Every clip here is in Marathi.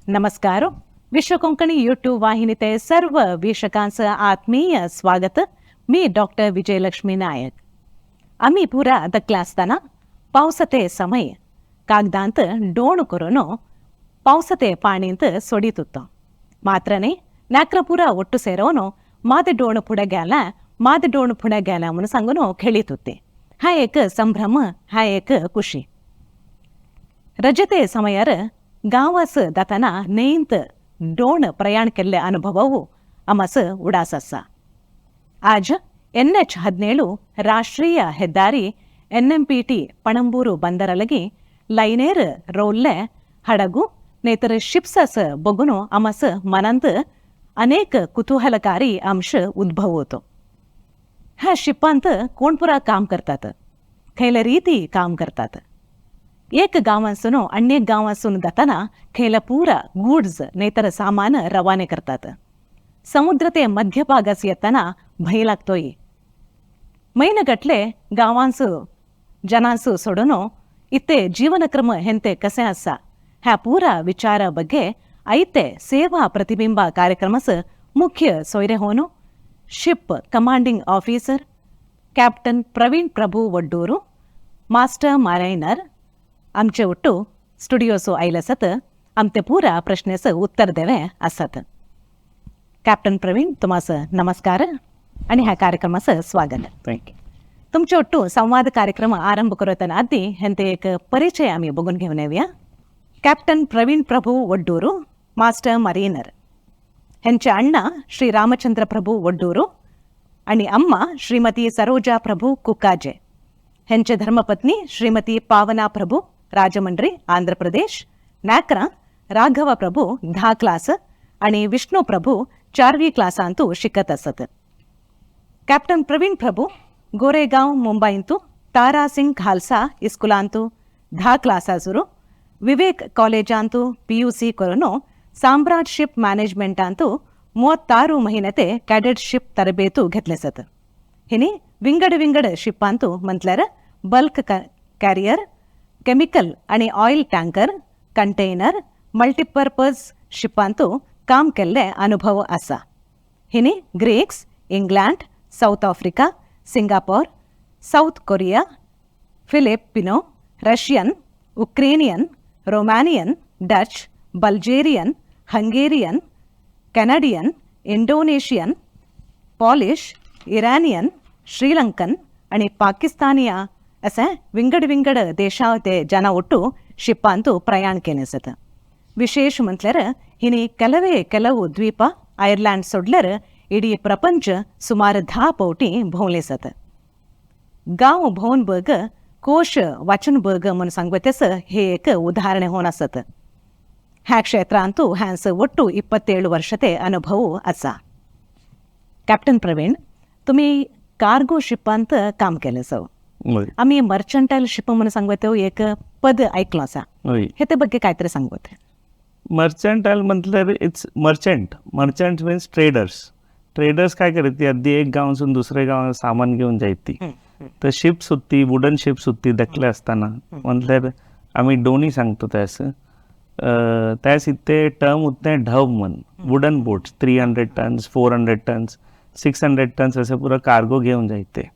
नमस्कार. विश्व कोंकणी यूट्यूब वाहिनीते सर्व वीक्षकांचं आत्मीय स्वागत. मी डॉक्टर विजयलक्ष्मी नायक. आम्ही पुरा दखला असताना पावसते समय कागदांत डोण करून पावसते पाणींत सोडित होतो. मात्रने नाक्र पुरा ಒಟ್ಟು ಸೇರೋನು ಮಾದ ಡೋಣ पुढे गेला म्हणून सांगून खेळीत होते. हा एक संभ्रम, हा एक खुशी. रजते समयार गावास जाताना नेंत डोण प्रयाण केले अनुभवವು आमास उडास असा. आज NH-17 ರಾಷ್ಟ್ರೀಯ ಹೆದ್ದಾರಿ NMPT ಪಣಂಬೂರು ಬಂದರಲಗಿ ಲೈನೇರ್ ರೋಲ್ಲೆ ಹಡಗು ನೇತರ शिप्सस बघून आमास मनांत अनेक कुतूहलकारी अंश उद्भव होतो. ह्या शिपांत कोण पुरा काम करतात, खैल रीती काम करतात. एक गावांसून अन्य गावांसून जाताना खैल पुरा गुड्स नेतर सामान रवाने करतात. समुद्र ते मध्य भागास येताना भय लागतोय. मैनगटले गावांसू जनांसू सोडून इथे जीवनक्रम हेंते कसे असा ह्या पुरा विचार बग्गे ऐते सेवा प्रतिबिंब कार्यक्रमस मुख्य सोयरे होनो ship commanding officer captain Praveen Prabhu वड्डूरू मास्टर मारायनर आमचे ಒಟ್ಟು स्टुडिओसो आयलसत आमते पुरा प्रश्नेस उत्तर देवे असत. कैप्टन प्रवीण तुम्हास नमस्कार आणि ह्या कार्यक्रमास स्वागत. थँक्यू. तुमचे ಒಟ್ಟು संवाद कार्यक्रम आरंभ करताना आधी हेंते एक परिचय आम्ही बघून घेऊन येऊया. कैप्टन प्रवीण प्रभू वड्डूरू मास्टर मरीनर. ह्यांचे अण्णा श्री रामचंद्र प्रभू वड्डूरू आणि अम्मा श्रीमती सरोजा प्रभू कुकाजे. ह्यांचे धर्मपत्नी श्रीमती पावना प्रभू राजमंड्री आंध्र प्रदेश. नाक्रा राघव प्रभू 10 क्लास आणि विष्णू प्रभू 4वी क्लासांतू शिकत असत. कैप्टन प्रवीण प्रभू गोरेगाव मुंबईंतू तारासिंग खालसा इस्कुलांतू 10 क्लासासुरू विवेक कॉलेजांतू PUC करून साम्राट शिप मॅनेजमेंटांतू 36 महिने कॅडेटशिप तरबेतू घेतलेसत. हिनी विंगड शिपांतू म्हटल्यार बल्क कॅरियर, केमिकल आणि ऑइल टँकर, कंटेनर, मल्टीपर्पज शिपांतू काम केल्ले अनुभव असा. हिनी Greeks, England, South Africa, Singapore, South Korea, Filipino, Russian, Ukrainian, Romanian, Dutch, Bulgarian, Hungarian, Canadian, Indonesian, Polish, Iranian, Sri Lankan आणि पाकिस्तानिया असे विंगड देशावते जನ ಒಟ್ಟು ಶಿಪ್ಪಾಂತೂ ಪ್ರಯಾಣ केनेसत. विशेष म्हटल्यार हिनी ಕೆಲವು द्वीप आयर्लंड सोडल्यार इडी प्रपंच सुमार 10 पौटी भोवलेसत. गाव भोवन बग कोश वाचन बग म्हणून सांगतेस हे एक उदाहरण होऊन असत. ह्या क्षेत्रांतू ह्यांस ಒಟ್ಟು 27 वर्षते अनुभव असा. कॅप्टन प्रवीण, तुम्ही कार्गो शिपांत काम केलेस. आम्ही मर्चंटाईल शिप म्हणून सांगतो एक पद ऐकलं असा. हे ते बघे काहीतरी सांगते. मर्चंटाईल म्हटल्यार इट्स मर्चंट मीन्स ट्रेडर्स काय करते, अगदी एक गावासून दुसऱ्या गावात सामान घेऊन जायती. तर शिप्स होती, वुडन शिप्स होती दखले असताना म्हटल्यार आम्ही डोनी सांगतो त्यास इथे टर्म उतने ढब म्हण wooden boats 300 tons 400 tons 600 tons असे पुरा कार्गो घेऊन जायते.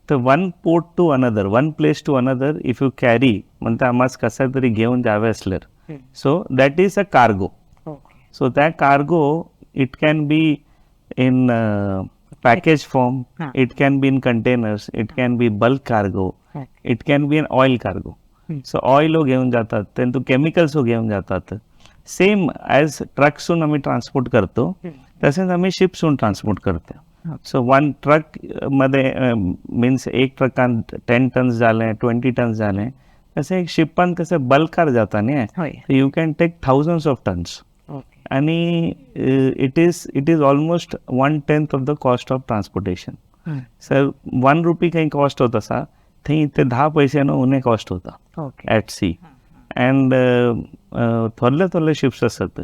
तर one port to another, one place to another if you carry म्हणता आम्हाला कसा तरी घेऊन जावे असल्यार so that is a cargo. So त्या cargo it can be in package form, it can be in containers, it can be bulk cargo, it can be an oil cargo. So oil हो घेऊन जातात, then तो chemicals हो घेऊन जातात. Same as trucks हून आम्ही ट्रान्सपोर्ट करतो तसेच आम्ही ships हून ट्रान्सपोर्ट करतो. So one truck मध्ये means एक ट्रकात 10 टन्स झाले 20 टन्स झाले तसे एक शिपांत कसं बल्कार जाता नाही. You can take thousands of tons. आणि it is almost 1/10 of the cost of transportation. Sir 1 rupee काही कॉस्ट होत असा थंय ते 10 पैशानं उणे कॉस्ट होता ॲट सी. अँड थोरले शिप्स असतात.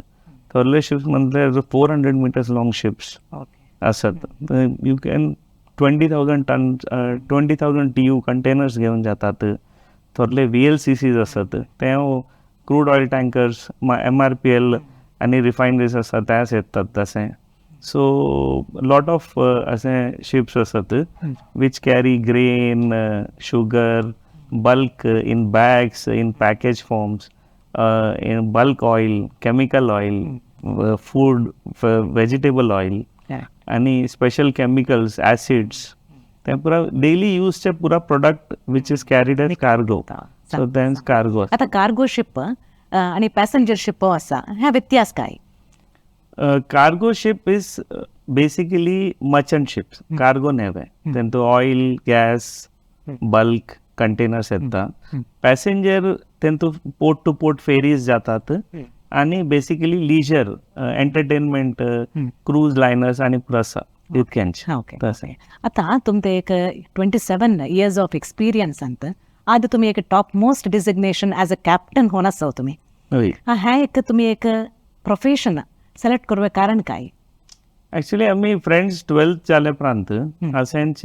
थोरले शिप्स म्हणजे 400 मीटर्स लॉंग शिप्स असतात. You can 20,000 tons 20,000 TU containers घेऊन जातात. थोरले VLCCs असतात ते क्रूड ऑइल टँकर्स MRPL आणि रिफायनरीज असतात त्याच येतात तसे. सो लॉट ऑफ असे शिप्स असतात which carry grain, sugar, bulk in bags, in package forms, in bulk oil, chemical oil, food, vegetable oil, आणि special chemicals, acids. ते पुरा daily use चे पुरा product which is carried as cargo. So then cargo. आता कार्गो शिप आणि पॅसेंजर शिप असा ह्या व्यत्यास काय? Cargo ship is basically merchant ships. Cargo नेवे. त्यांतो oil, gas, bulk कंटेनर्स येतात. पॅसेंजर त्यांतो पोर्ट टू पोर्ट फेरीज जातात आणि basically leisure entertainment cruise liners आणि पुरसा इतक्यांचे. आता तुमचे एक 27 years ऑफ एक्सपिरियन्स अंत आधी तुम्ही एक top most designation as a captain होणार तुम्ही. ह्या एक तुम्ही एक प्रोफेशन सिलेक्ट करूया कारण काय? ॲक्च्युली आम्ही फ्रेंड्स 12th जाल्यापर्यंत असेंच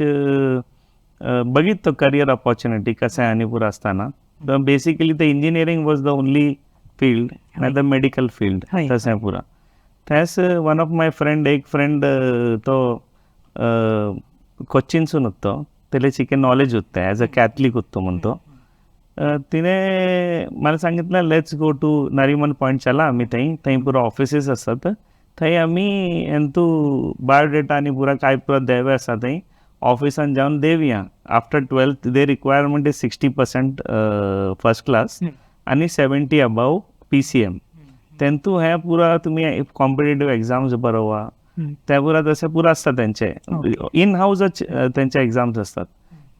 बघितलं करियर ऑपॉर्च्युनिटी कसं आहे आणि पुरा असताना. तर basically the engineering was the only field नाही द मेडिकल फील्ड तसं आहे पुरा. त्यास वन ऑफ माय फ्रेंड एक फ्रेंड तो कोच्चिनसून होतो. त्याला चिकन नॉलेज होतं ॲज अ कॅथलिक होतो म्हणतो. तिने मला सांगितलं let's go to Nariman Point चला आम्ही थंय पुरा ऑफिसेस असतात थंय आम्ही यांतू बायोडेटा आणि पुरा काय पुरा द्यावे असतात थंय ऑफिसान जाऊन देऊया. After 12th they requirement is 60% first class आणि 70 अबाव PCM. त्यांतू ह्या पुरा तुम्ही कॉम्पिटेटिव्ह एक्झाम्स बरोवा त्या पुरा तसे पुरा असतात त्यांचे इन हाऊसच त्यांच्या एक्झाम्स असतात.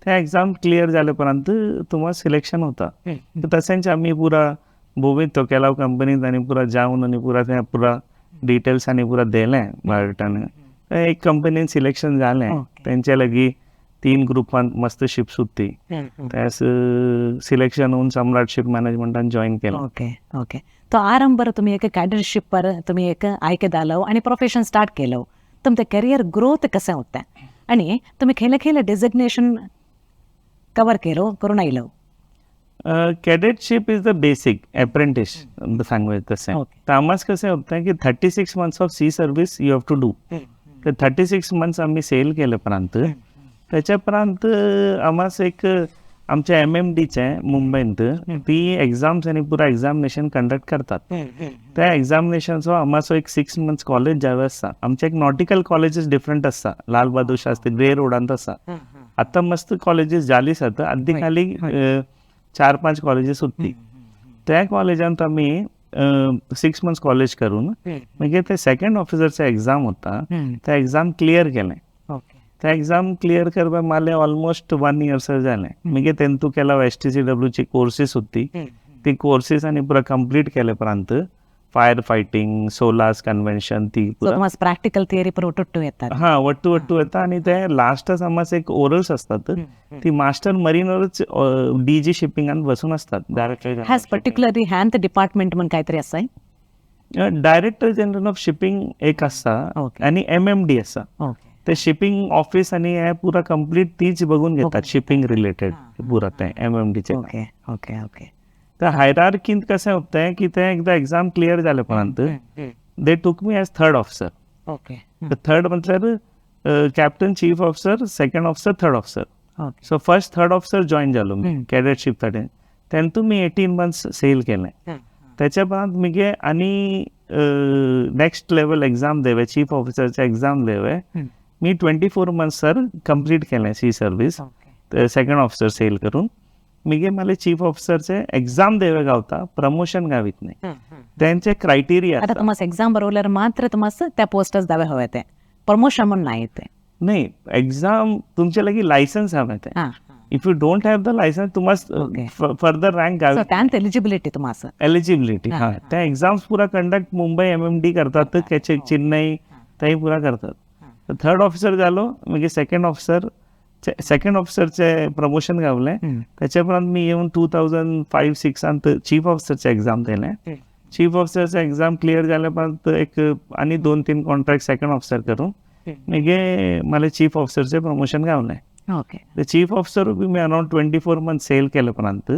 त्या एक्झाम क्लिअर झाल्यापर्यंत तुम्हाला सिलेक्शन होता. तर तसेच आम्ही पुरा भूमीत तो केला कंपनीत आणि पुरा जाऊन आणि पुरा त्या पुरा डिटेल्स आणि पुरा दिले बायोडेटाने. एक कंपनीन सिलेक्शन झालें त्यांच्या लगी 3 ग्रुपांत मस्त शिप्स होती. त्यास सिलेक्शन होऊन सम्राट शिप मॅनेजमेंटान जॉईन केलं. Okay okay. तो आरंभार तुम्ही एक कॅडेटशिप पर तुम्ही एक आयके जालो आणि प्रोफेशन स्टार्ट केलं. तुमचं करियर ग्रोथ कसं होतं आणि तुम्ही खेळ खेळ डेझिग्नेशन कवर केलं करून आयलो? Cadetship is the basic apprentice सांगू तसं. तर आम्हाला कसं होतं की 36 months of sea service you have to do. तर 36 months आम्ही सेल केल्यापर्यंत त्याच्यापर्यंत आम्हाला एक आमच्या MMDचे मुंबईत ती एक्झाम्स आणि पुरा एक्झामिनेशन कंडक्ट करतात. त्या एक्झामिनेशनचो आम्हाला एक 6 months कॉलेज जावे असता. आमचे एक नॉटिकल कॉलेजेस डिफरंट असतात. लाल बहादूर शास्त्री ग्रे रोडांत असा. आता मस्त कॉलेजेस जालीच आता आधी खाली 4-5 कॉलेजेस होती. त्या कॉलेजांत आम्ही 6 months कॉलेज करून म्हणजे ते सेकंड ऑफिसरचा एक्झाम होता. त्या एक्झाम क्लिअर केले. त्या एक्झाम क्लिअर करपा मला ऑलमोस्ट 1 year सर झाले. म्हणजे तेंतू केला STCW ची कोर्सेस होती. ती कोर्सेस आणि पुरा कंप्लीट केल्यापर्यंत फायर फायटिंग सोलास कन्व्हेन्शन ती प्रॅक्टिकल थिअरी पर वट्टू येतात. हा वट्टू येतात आणि ते लास्टच आम्हाला एक ओरल्स असतात. ती मास्टर मरीनवरच DG शिपिंगान बसून असतात. हॅज पर्टिक्युलरली हॅन्ड डिपार्टमेंट म्हणून काहीतरी असं आहे. डायरेक्टर जनरल ऑफ शिपिंग एक असता आणि MMD असा. ते शिपिंग ऑफिस आणि हे पुरा कम्प्लीट तीच बघून घेतात शिपिंग रिलेटेड पुरा ते MMDचे. Okay okay okay. तर हायरार्कीत कसं होतंय की ते एकदा एक्झाम क्लिअर झाल्यापर्यंत they took me as 3rd officer. Okay. Third मतलब captain chief officer second officer 3rd officer. So first 3rd officer join झालो मी कॅडेटशिप साठी. त्यांतू मी 18 months सेल केलंय. त्याच्या बाद मी आणि नेक्स्ट लेवल एक्झाम देवे चीफ ऑफिसरचे एक्झाम देवे. मी 24 months सर कंप्लीट केलंय sea service second officer sail करून. मी मला चीफ ऑफिसरचे एक्झाम देवे गावता प्रमोशन गावीत नाही. त्यांचे क्रायटेरिया आता तुम्हाला एक्झाम बरोबर मात्र तुम्हाला त्या पोस्टच द्यावे हवे ते प्रमोशन म्हणून नाही ते नाही. एक्झाम तुमच्या लगी लायसन्स हवे ते. If you don't have the licence तुम्हाला फर्दर रँक गावी त्यांत एलिजिबिलिटी तुम्हाला एलिजिबिलिटी. हा त्या एक्झाम्स पुरा कंडक्ट मुंबई MMD करतात. त्याचे चेन्नई त्याही पुरा करतात. 3rd ऑफिसर झालो म्हणजे सेकंड ऑफिसरचे प्रमोशन गावले. त्याच्यापर्यंत मी येऊन 2005-06 चीफ ऑफिसरचे एक्झाम दिले. चीफ ऑफिसरचे एक्झाम क्लिअर झाल्यापर्यंत एक आणि 2-3 कॉन्ट्रॅक्ट सेकंड ऑफिसर करून म्हणजे मला चीफ ऑफिसरचे प्रमोशन गावले. ओके. चीफ ऑफिसर बी मी अराउंड 24 months सेल केल्यापर्यंत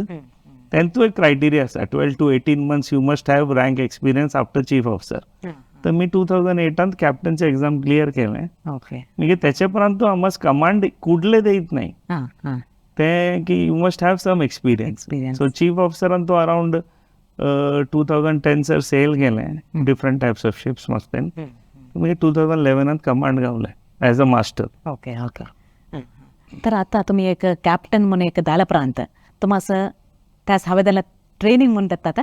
तेंतू एक क्रायटेरिया आसा 12 to 18 months you must have rank experience after chief officer. तर मी 2008 कॅप्टनचे एक्झाम क्लियर केलें. ओके. म्हणजे त्याचे पर्यंत आमस कमांड कुडले देत नाही ते की you must have some experience. So chief ऑफिसरान तो अराउंड 2010 सर सेल केलें डिफरंट टायप्स ऑफ शिप्स मस्तेन. म्हणजे 2011 कमांड गावले as a master. Okay okay. तर आता तुम्ही एक कॅप्टन म्हणून एक झाला प्रांत तुम्हाला त्यास हवे त्याला ट्रेनिंग म्हणून देतात.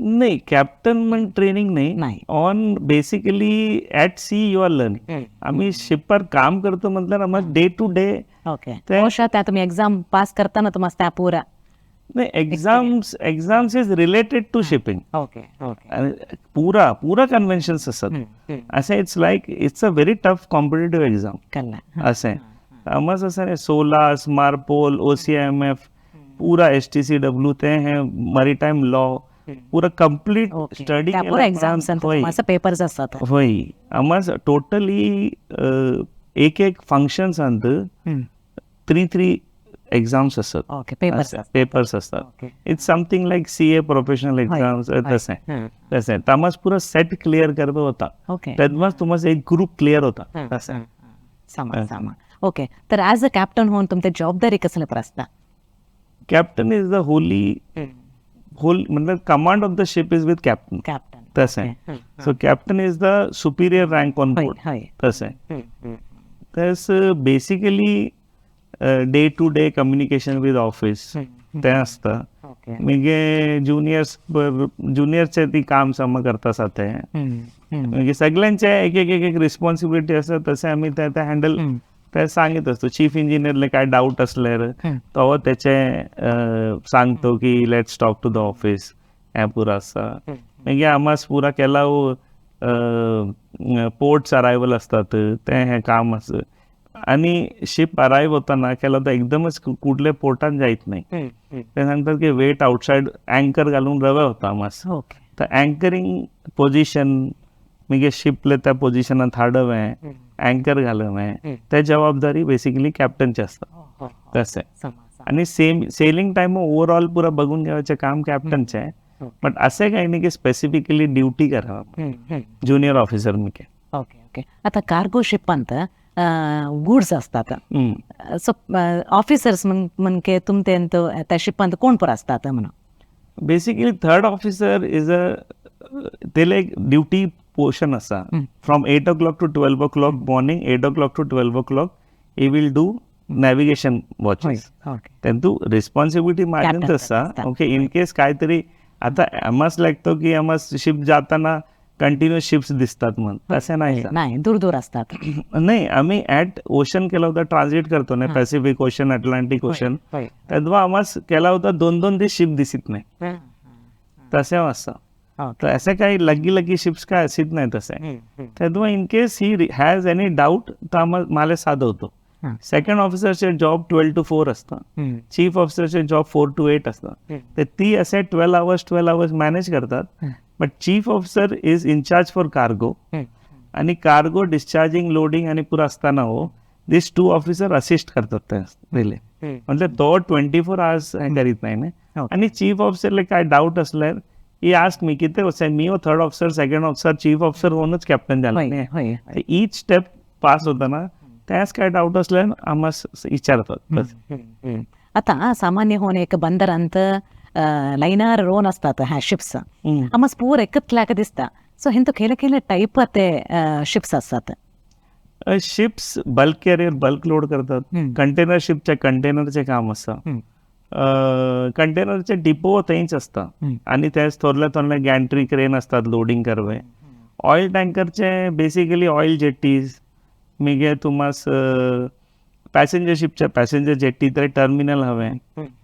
नाही कॅप्टन म्हण ट्रेनिंग नाही. On basically at sea you are learning. आम्ही शिपवर काम करतो म्हटलं ना मग डे टू डे. ओके. त्या तुम्ही एक्झाम पास करताना तुम्हाला त्या पुरा नाही exams is related to shipping. Okay okay. पूरा कन्व्हेन्शन्स असतात. असं it's like it's a very tough competitive exam. असं आहे आम्हाला असं नाही सोलास मार्पोल OCIMF पूरा STCW ते हैं मरीटाइम लॉ पूरा कंप्लीट स्टडी एक्झाम्स पेपर्स असतात. होय आम्हाला टोटली एक फंक्शन्स अंत 3 एक्झाम्स असतात. ओके. पेपर्स असतात. It's something like CA professional exams तसं आहे. तमास पुरा सेट क्लिअर करतो होता. त्यातमाच तुम्हाला एक ग्रुप क्लिअर होता तसं आहे. सामा. ओके. तर ॲज अ कॅप्टन होऊन तुमच्या जबाबदारी कसल्या असता. कॅप्टन इज द होल मतलब command of the ship is with captain. तसं आहे. So captain is the superior rank on board. तसं आहे. तस basically day to day communication with office ते असतं. म्हणजे ज्युनियरचे ती काम सम करता साथे म्हणजे सगळ्यांचे एक रिस्पॉन्सिबिलिटी असतं. तसे आम्ही त्या हँडल ते सांगत असतो. चीफ इंजिनियरला काय डाऊट असल्यार तो त्याचे सांगतो की let's talk to the office हे पुरा असा. म्हणजे आम्हास पुरा केला पोर्ट्स अरायवल असतात ते हे काम असतं. आणि शिप अराईव्ह होताना केला तर एकदमच कुठल्या पोर्टात जायत नाही. ते सांगतात की वेट आउटसाइड अँकर घालून रवा होता आम्हास. तर अँकरिंग पोझिशन म्हणजे शिपले त्या पोझिशनात हाडवं अँकर घालवं त्या जबाबदारी बेसिकली कॅप्टनची असतात. तसं आहे. आणि सेलिंग टाइम ओव्हरऑल पुरा बघून घ्यायचे काम कॅप्टनचे आहे. बट असं काही नाही की स्पेसिफिकली ड्युटी करावं ज्युनियर ऑफिसर मी. Okay okay. आता कार्गो शिपांत गुड्स असतात. सो ऑफिसर्स म्हणजे तुमचे त्या शिपांत कोण पण असतात म्हणून. बेसिकली थर्ड ऑफिसर इज त्याला एक ड्युटी पोर्शन असा from 8 o'clock to 12 o'clock morning 8 o'clock to 12 o'clock he will do navigation watches. त्यांतू रिस्पॉन्सिबिलिटी माझ्याच असा. ओके. इन केस काहीतरी आता आम्हाच लागतो की आम्हास शिप जाताना कंटिन्युअस शिप्स दिसतात म्हणून तसं नाही. दूर असतात. नाही आम्ही ऍट ओशन केला होता ट्रान्सलेट करतो ना पॅसिफिक ओशन अटलांटिक ओशन. तेव्हा आम्हास केला होता 2 दिवस शिप दिसत नाही तसे असं. तर असं काही लगी शिप्स काय असत नाही तसं. तेव्हा in case he has any doubt तर मला साधवतो. सेकंड ऑफिसरचे जॉब 12 to 4 असतं. चीफ ऑफिसरचे जॉब 4 to 8 असतं. तर ती असे 12 hours मॅनेज करतात. But chief officer is in charge for cargo. आणि कार्गो डिस्चार्जिंग लोडिंग आणि पुरा असताना दिस 2 ऑफिसर असिस्ट करतात त्या रिले. म्हणजे तो 24 hours करीत नाही ना. आणि चीफ ऑफिसरला काय डाऊट असल्यार ही आस्क मी की ते मी third officer second officer chief officer होऊनच कॅप्टन झाला. ईच स्टेप पास होताना त्यास काय डाऊट असल्यान आम्हाला विचारतात. आता सामान्य होऊन एक बंदरांत ಲೈನರ್ ರೋನ್ असतात ह्या शिप्स आम्हाला पूर एकतल्याक दिसता. सो हिंतू केले टाईप ते शिप्स असतात. Ships bulk carrier bulk load करतात. कंटेनर शिपच्या कंटेनरचे काम असतं. कंटेनरचे डिपो थंयच असता. आणि त्याच थोरल्या गॅन्ट्री क्रेन असतात लोडिंग करवे. ऑइल टँकरचे बेसिकली ऑइल जेट्टीज म्हणजे तुम्हास पॅसेंजर शिपच्या पॅसेंजर जेट्टी तरी टर्मिनल हवे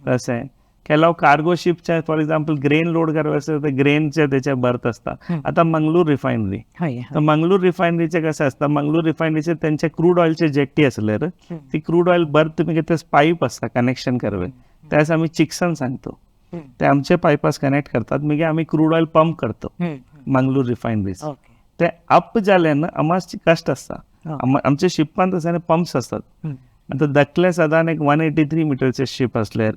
तसं आहे. केलाव कार्गो शिपच्या फॉर एक्झाम्पल ग्रेन लोड करायचं तर ग्रेनच्या त्याच्या बर्थ असतात. आता मंगळूर रिफायनरी तर मंगळूर रिफायनरीचे कसं असतं मंगळूर रिफायनरीचे त्यांच्या क्रूड ऑइलचे जेट्टी असले ती क्रूड ऑइल बर्थ तुम्ही त्याच पाईप असतात कनेक्शन करवे त्यास आम्ही चिक्सन सांगतो. ते आमचे पाईपास कनेक्ट करतात म्हणजे आम्ही क्रूड ऑइल पंप करतो मंगळूर रिफायनरीज. ते अप झाल्यानं आम्हाला कष्ट असतात. आमच्या शिपांत असताना पंप्स असतात. आता दखले साधारण एक 183 मीटरचे शिप असल्यार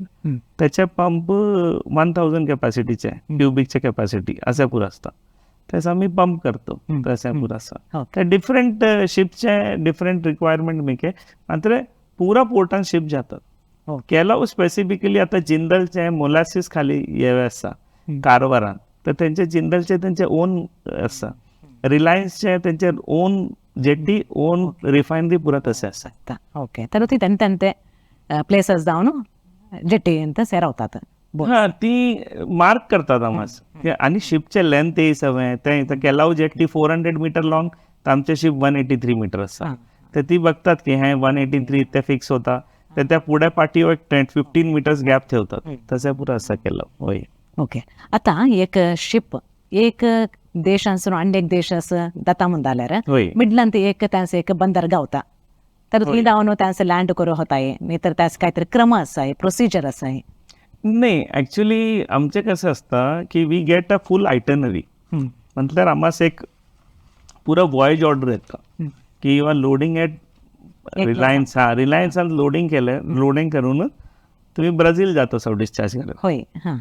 त्याचे पंप 1000 कॅपॅसिटीचे क्युबिकचे कॅपॅसिटी असे पुरो असता त्याचा आम्ही पंप करतो तसे पुरो असा त्या डिफरंट शिपचे डिफरंट रिक्वायरमेंट मेके मात्र पुरा पोर्टान शिप जातात केला स्पेसिफिकली आता जिंदलचे मोलासिस खाली येवे आसा कारवारान तर त्यांचे जिंदलचे त्यांचे ओन आसा रिलायन्सचे त्यांचे ओन जेट्टी ओन रिफायनरी पुरा तसे आसा ओके तर ती तेंते प्लेसेस जावन जेट्टी ಅಂತ ಸೇರವतात हा ती मार्क करतात आमास आणि शिपचे लेंथ ये सवय ते केलाव जेट्टी 400 मीटर लॉंग तर आमचे शिप 183 मीटर आसा तर ती बघतात की हे 183 ते फिक्स होता तर त्या पुढे पाठीवर एक 15 मीटर्स गॅप ठेवतात तसे पुरा असा केलं होय ओके आता एक शिप एक देशांसून अन्य एक देशास जाता म्हणून जाल्यार मिडलान ते एक त्यांचं एक बंदर गावता तर ती जावन त्यांचं लँड करू होताय नाही तर त्याच काहीतरी क्रम असाय प्रोसिजर असाय नाही ऍक्च्युली आमचे कसं असतं की we get a full itinerary म्हटल्यार आम्हास एक पुरा वॉयज ऑर्डर येता की you are loading at Reliance रिलायन्सान लोडिंग केलं लोडिंग करून तुम्ही ब्राझील जातो सो डिस्चार्ज करायला होय हां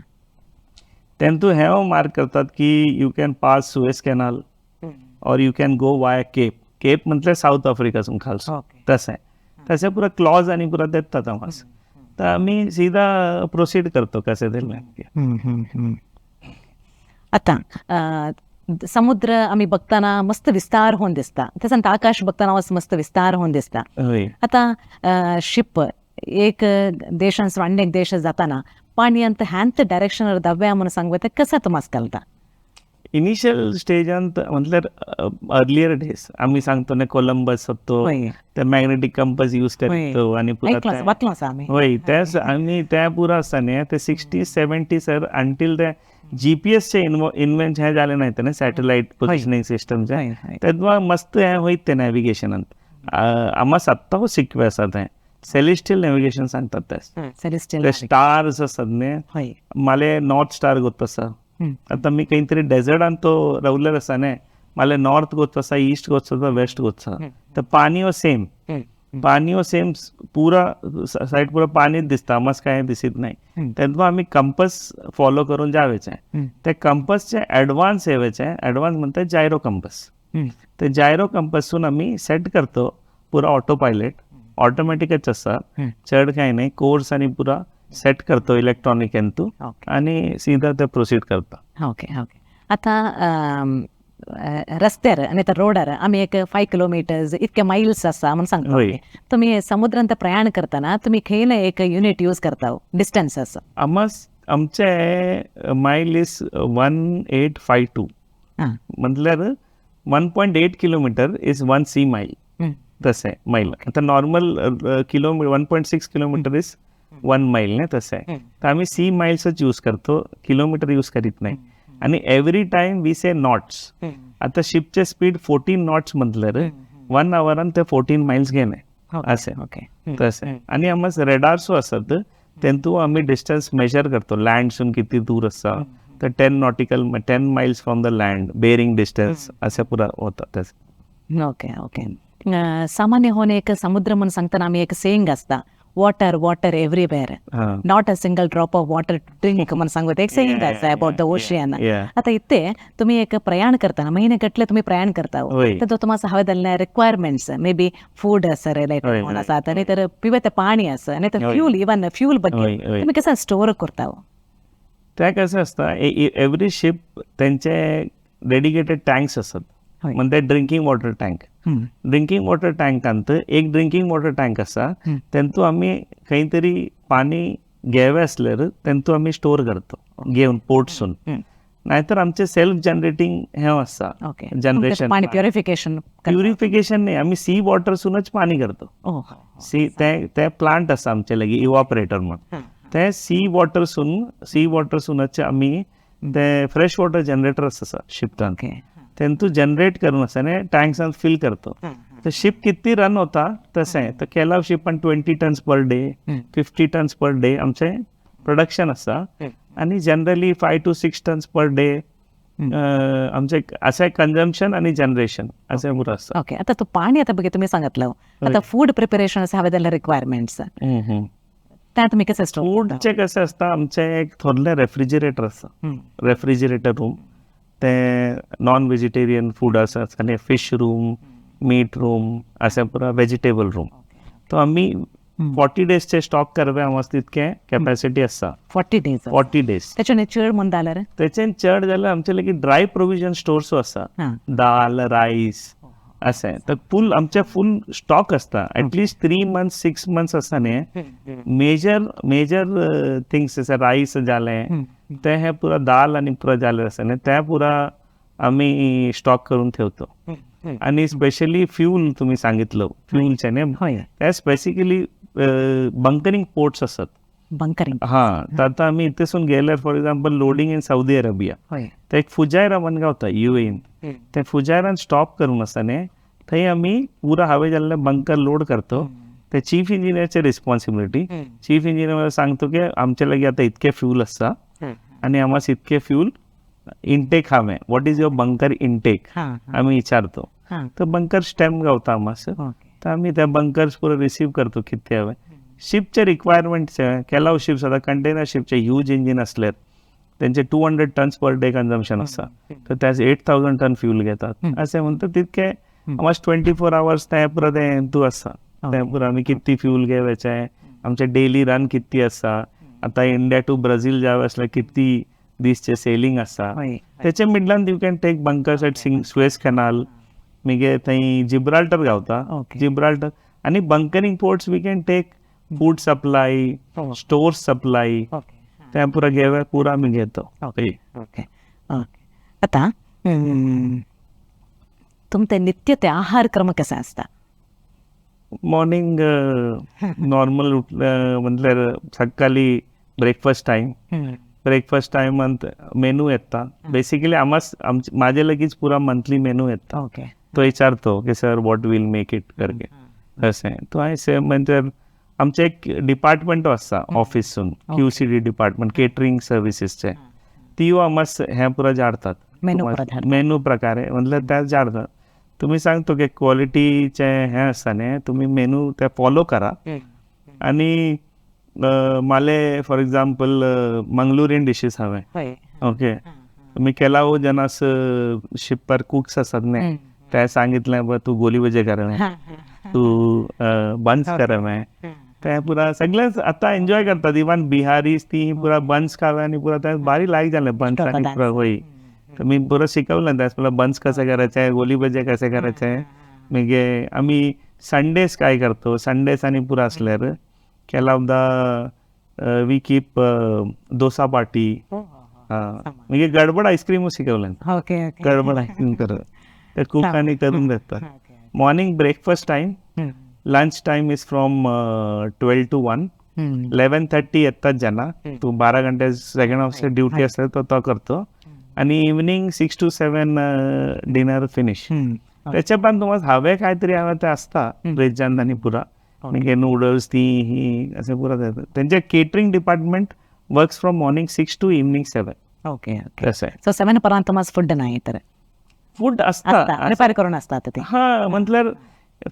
तेंतू हे मार्क करतात की you can pass Suez canal और you can go via Cape म्हटल्यार साऊथ आफ्रिकासून खालसून तसं आहे तसे पुरा क्लॉज आणि पुरा देतात आम्हाला तर आम्ही सीधा प्रोसीड करतो कसे तरी आता समुद्र आम्ही बघताना मस्त विस्तार होऊन दिसता तसंच आकाश बघताना मस्त विस्तार होऊन दिसता आता शिप एक देशांसून अन्य एक देश जाताना पाणी ಅಂತ ಹ್ಯಾಂತ ಡೈರೆಕ್ಷನ್ ದವ್ಯ म्हणून सांगता कसं तुम्हाला कळता इनिशियल स्टेजांत म्हटल्यार अर्लियर डेज आम्ही सांगतो ना कोलंबस होतो त्या मॅग्नेटिक कंपस यूज करतो आणि होय त्याच आम्ही त्या पुरा असताना ते 60-70 सर अंटील ते GPS चे इन्व्हेंट हे झाले नाहीत ना सॅटेलाइट पोझिशनिंग सिस्टमचे तेव्हा मस्त हे होईत ते नॅव्हिगेशनात आम्हा सत्ता शिकवे असतात हे सेलेस्टियल नॅव्हिगेशन सांगतात ते स्टार्स असतात ने मला नॉर्थ स्टार गोत असा आता मी काहीतरी डेझर्टान तो रवलर असा ने मला नॉर्थ गोत असा ईस्ट गोत असा वेस्ट गोत असा तर पाणी सेम पुरा साईड पुरा पाणीच दिसता आम्हाला काय दिसत नाही तेव्हा आम्ही कंपस फॉलो करून जावेचे त्या कंपसचे ऍडव्हान्स येवायचे ऍडव्हान्स म्हणतात जायरो कंपस ते जायरो कंपसून आम्ही सेट करतो पुरा ऑटो पायलट ऑटोमॅटिकच असा चढ काही नाही कोर्स आणि पुरा सेट करतो इलेक्ट्रॉनिक एंतू आणि सीधा ते प्रोसीड करता ओके ओके आता रस्त्यार आणि तर रोडार आम्ही एक 5 किलोमीटर्स इतके माइल्स असा म्हणून सांगतो तुम्ही समुद्रांत प्रयाण करताना तुम्ही खैन एक युनिट यूज करता डिस्टन्स असं आमचे माइल इज 1852 म्हटल्यार 1.8 किलोमीटर इज 1 सी माइल तसं आहे मैल आता नॉर्मल किलोमीटर 1.6 किलोमीटर इज 1 मैल ने तसं आहे तर आम्ही सी माइल्सच यूज करतो किलोमीटर यूज करीत नाही आणि every time we say knots आता शिपचे स्पीड 14 नॉट्स म्हटल्यार 1 आवरान ते 14 माइल्स घेणे असे तसे आणि आम्हाला रेडार्सो असतात तेंतू आम्ही डिस्टन्स मेजर करतो लँडसून किती दूर असा तर 10 miles from the land bearing distance असे पुरा होता तसं ओके ओके सामान्य होणे एक समुद्र म्हणून सांगताना आम्ही एक सेइंग असता water everywhere not a single drop of water to drink म्हणून सांगतो एक सेइंग असं अबाउट द ओशियन आता इथे तुम्ही एक प्रयाण करताना महिने गटले तुम्ही प्रयाण करता तर तुम्हाला हवे जाल्ल्या रिक्वायरमेंट्स मे बी फूड असं रिलेटेड म्हणून आसा नाही तर पिवते पाणी असं नाही तर फ्यूल इवन फ्यूल बद्दल तुम्ही कसं स्टोर करता त्या कसं असतं एव्हरी शिप त्यांचे डेडिकेटेड टँक्स असतात म्हणजे ड्रिंकिंग वॉटर टँक एक ड्रिंकिंग वॉटर टँक असा तेंतू आम्ही काहीतरी पाणी घ्यावे असल्यार तेंतू आम्ही स्टोर करतो घेऊन पोर्टसून नाहीतर आमचे सेल्फ जनरेटिंग हे असता जनरेशन पाणी प्युरिफिकेशन नाही आम्ही सी वॉटरसूनच पाणी करतो सी ते प्लांट असा आमचे लगी इव्हॉपरेटर म्हणून ते सी वॉटरसूनच आम्ही ते फ्रेश वॉटर जनरेटर असा शिपतान तेंतू जनरेट करून असं टँक्स फिल करतो तर शिप किती रन होता तसं आहे तर केला शिप पण 20 tons per day 50 tons per day आमचे प्रोडक्शन असा आणि generally 5 to 6 tons per day आमचे असे कन्झम्पशन आणि जनरेशन असे पुरं असतं. ओके. आता तो पाणी आता बघा तुम्ही सांगितलं आता फूड प्रिपरेशन असे हवे त्याला रिक्वायरमेंट्स त्या तुम्ही कसं स्टोर फूडचे कसे असतं, आमचे एक थोरले रेफ्रिजरेटर असतं, रेफ्रिजरेटर रूम. ते नॉन व्हेजिटेरियन फूड असं आणि फिश रूम, मीट रूम, असे पुरा व्हेजिटेबल रूम. तो आम्ही 40 डेजचे स्टॉक करवे आमस तितके कॅपॅसिटी आसा. 40 डेज 40 डेज त्याच्याने चड म्हणून जाल्यार त्याच्यान चड जाल्यार आमचे लागीं ड्राय प्रोविजन स्टोर्स आसा, दाल, रायस असे. तर फूल स्टॉक असता ऍटलीस्ट 3 months 6 months आसा न्ही. मेजर थिंग्स आसा, रायस जाले ते हे पुरा दाल आणि पुरा जाले आसा न्ही, ते पुरा आम्ही स्टॉक करून ठेवतो. आणि स्पेशली फ्यूल तुम्ही सांगितलं फ्यूलचे न्ही, ते स्पेसिकली बंकरिंग पोर्ट्स असतात. बंकरिंग तर आता आम्ही इथेसून गेल्यार for example loading in Saudi Arabia, ते एक फुजायरा म्हणून गावता UAE. ते फुजायरान स्टॉप करून आसा न्ही, थंय आम्ही पुरा हावे जाल्ले बंकर लोड करतो. ते चीफ इंजिनियरचे रिस्पॉन्सिबिलिटी. चीफ इंजिनियर सांगतो की आमच्या लागीं आता इतके फ्यूल आसा आणि आम्हाला इतके फ्यूल इनटेक हावे, what is your bunker intake आम्ही विचारतो. तर बंकर स्टॅम्प गावता आमास. तर आम्ही त्या बंकर्स पुरे रिसीव करतो किती हवे. शिपचे रिक्वायरमेंटचे केलाव शिप्स आता कंटेनर शिपचे ह्यूज इंजिन असल्यात त्यांचे 200 tons पर डे कन्झम्पशन असता. तर त्याच 8,000 ton फ्यूल घेतात. असे म्हणतात तितके आम्हाला 24 hours ते पुरा ते तू आसा. ते पुरा आम्ही किती फ्यूल घेवचे, आमचे डेली रन किती आसा. आता इंडिया टू ब्राझील जावे असल्यार किती दिसचे सेलिंग आसा. त्याच्या मिडलान you can take bunkers at Suez canal, मागीर थंय जिब्राल्टर गावता. जिब्राल्टर आणि bunkering ports we can take food supply, stores supply, त्या पुरा घेवे पुरा आम्ही घेतो. आता तुमचे नित्य ते आहार क्रम कसा असता? मॉर्निंग नॉर्मल उठलं म्हटल्यार सकाळी ब्रेकफास्ट टाइम मेनू येता. बेसिकली माझे लगेच पुरा मंथली मेनू येता. तो विचारतो की sir what will make it करके असे. तो आहे म्हणजे आमचे एक डिपार्टमेंट आसा ऑफिसून, QCD डिपार्टमेंट, केटरिंग सर्विसेसचे. ती आमास हे पुरा जाडतात मेनू प्रकारे म्हटल्यार त्या जाडतात. तुम्ही सांगतो की क्वालिटीचे हे आसा न्ही, तुम्ही मेनू ते फॉलो करा. आणि माले फॉर एक्झाम्पल मंगलोरियन डिशीस हवे. ओके. तुम्ही केलाव जनास शिप पर कुक्स असतात न्ही, ते सांगितलं तू गोली वजे करवे, तू बन्स करवे, ते पुरा सगळे आता एन्जॉय करतात. इवन बिहारीज ती पुरा बन्स खावे आणि पुरा त्या भारी लायक झाले बन्स आणि पुरा होई. तर मी पुरा शिकवलं त्यास मला बन्स कसे करायचे, गोली भजे कसे करायचे. मागीर आम्ही संडेस काय करतो, संडेस आणि पुरा असल्यार केलावदा वी कीप डोसा पार्टी. मागीर गडबड आईस्क्रीम शिकवलं. गडबड आईस्क्रीम करत ते खूप आणि करून देतात. Morning breakfast time, lunch time is from 12 to 1. 11:30 येतात जना, तू 12 घंटे सेकंड ऑफिसर ड्युटी असते तो करतो. आणि इव्हनिंग 6 to 7 डिनर फिनिश. त्याच्या पण तुम्हाला हवे काहीतरी हवे ते असता रेजान आणि पुरा म्हणजे नूडल्स ती ही असे पुरा देतात. त्यांचे catering department works from morning 6 to evening 7. Okay. So 7 पर्यंत तुम्हाला फूड नाही तर फूड असता प्रिपेअर करून असतात ते. हा म्हटल्यार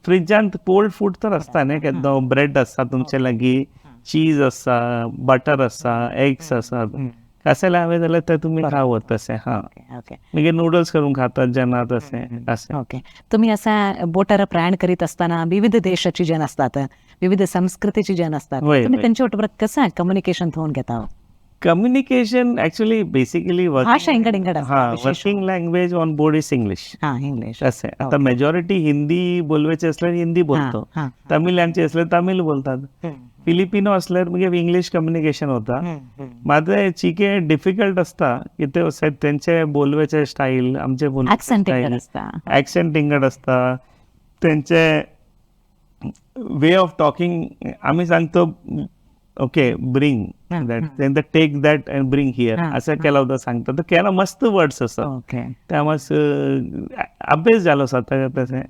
फ्रिजांत कोल्ड फूड तर असता न्ही, केन्ना ब्रेड आसता तुमचे लागीं, चीज आसा, बटर आसा, एग्स आसात. कसे हवे जाल्यार ते तुम्ही खावत तसे. मागीर नूडल्स करून खातात जेन्ना तसे असे. ओके. तुम्ही असा बोटार प्रयाण करीत असताना विविध देशाची जन असतात, विविध संस्कृतीची जन असतात, तुम्ही त्यांच्या बरोबर कसं कम्युनिकेशन ठेवून घेता? कम्युनिकेशन ऍक्च्युअली बेसिकली भाषा इंगड working language on board is English असे. आता मेजॉरिटी हिंदी बोलवायचे असल्यार हिंदी बोलतो, तमिळांचे असल्यार तमिळ बोलतात, फिलिपिनो असल्यार मग इंग्लिश कम्युनिकेशन होता. माझे चिके डिफिकल्ट असता की ते त्यांचे बोलवायचे स्टाईल, आमचे ऍक्सेंट इंगड असता, त्यांचे वे ऑफ टॉकिंग. आम्ही सांगतो okay bring that, take that and bring here असं केला होता सांगतात. तर केला मस्त वर्ड्स असतात. त्यामुळे अभ्यास झालो स्वतः तसे.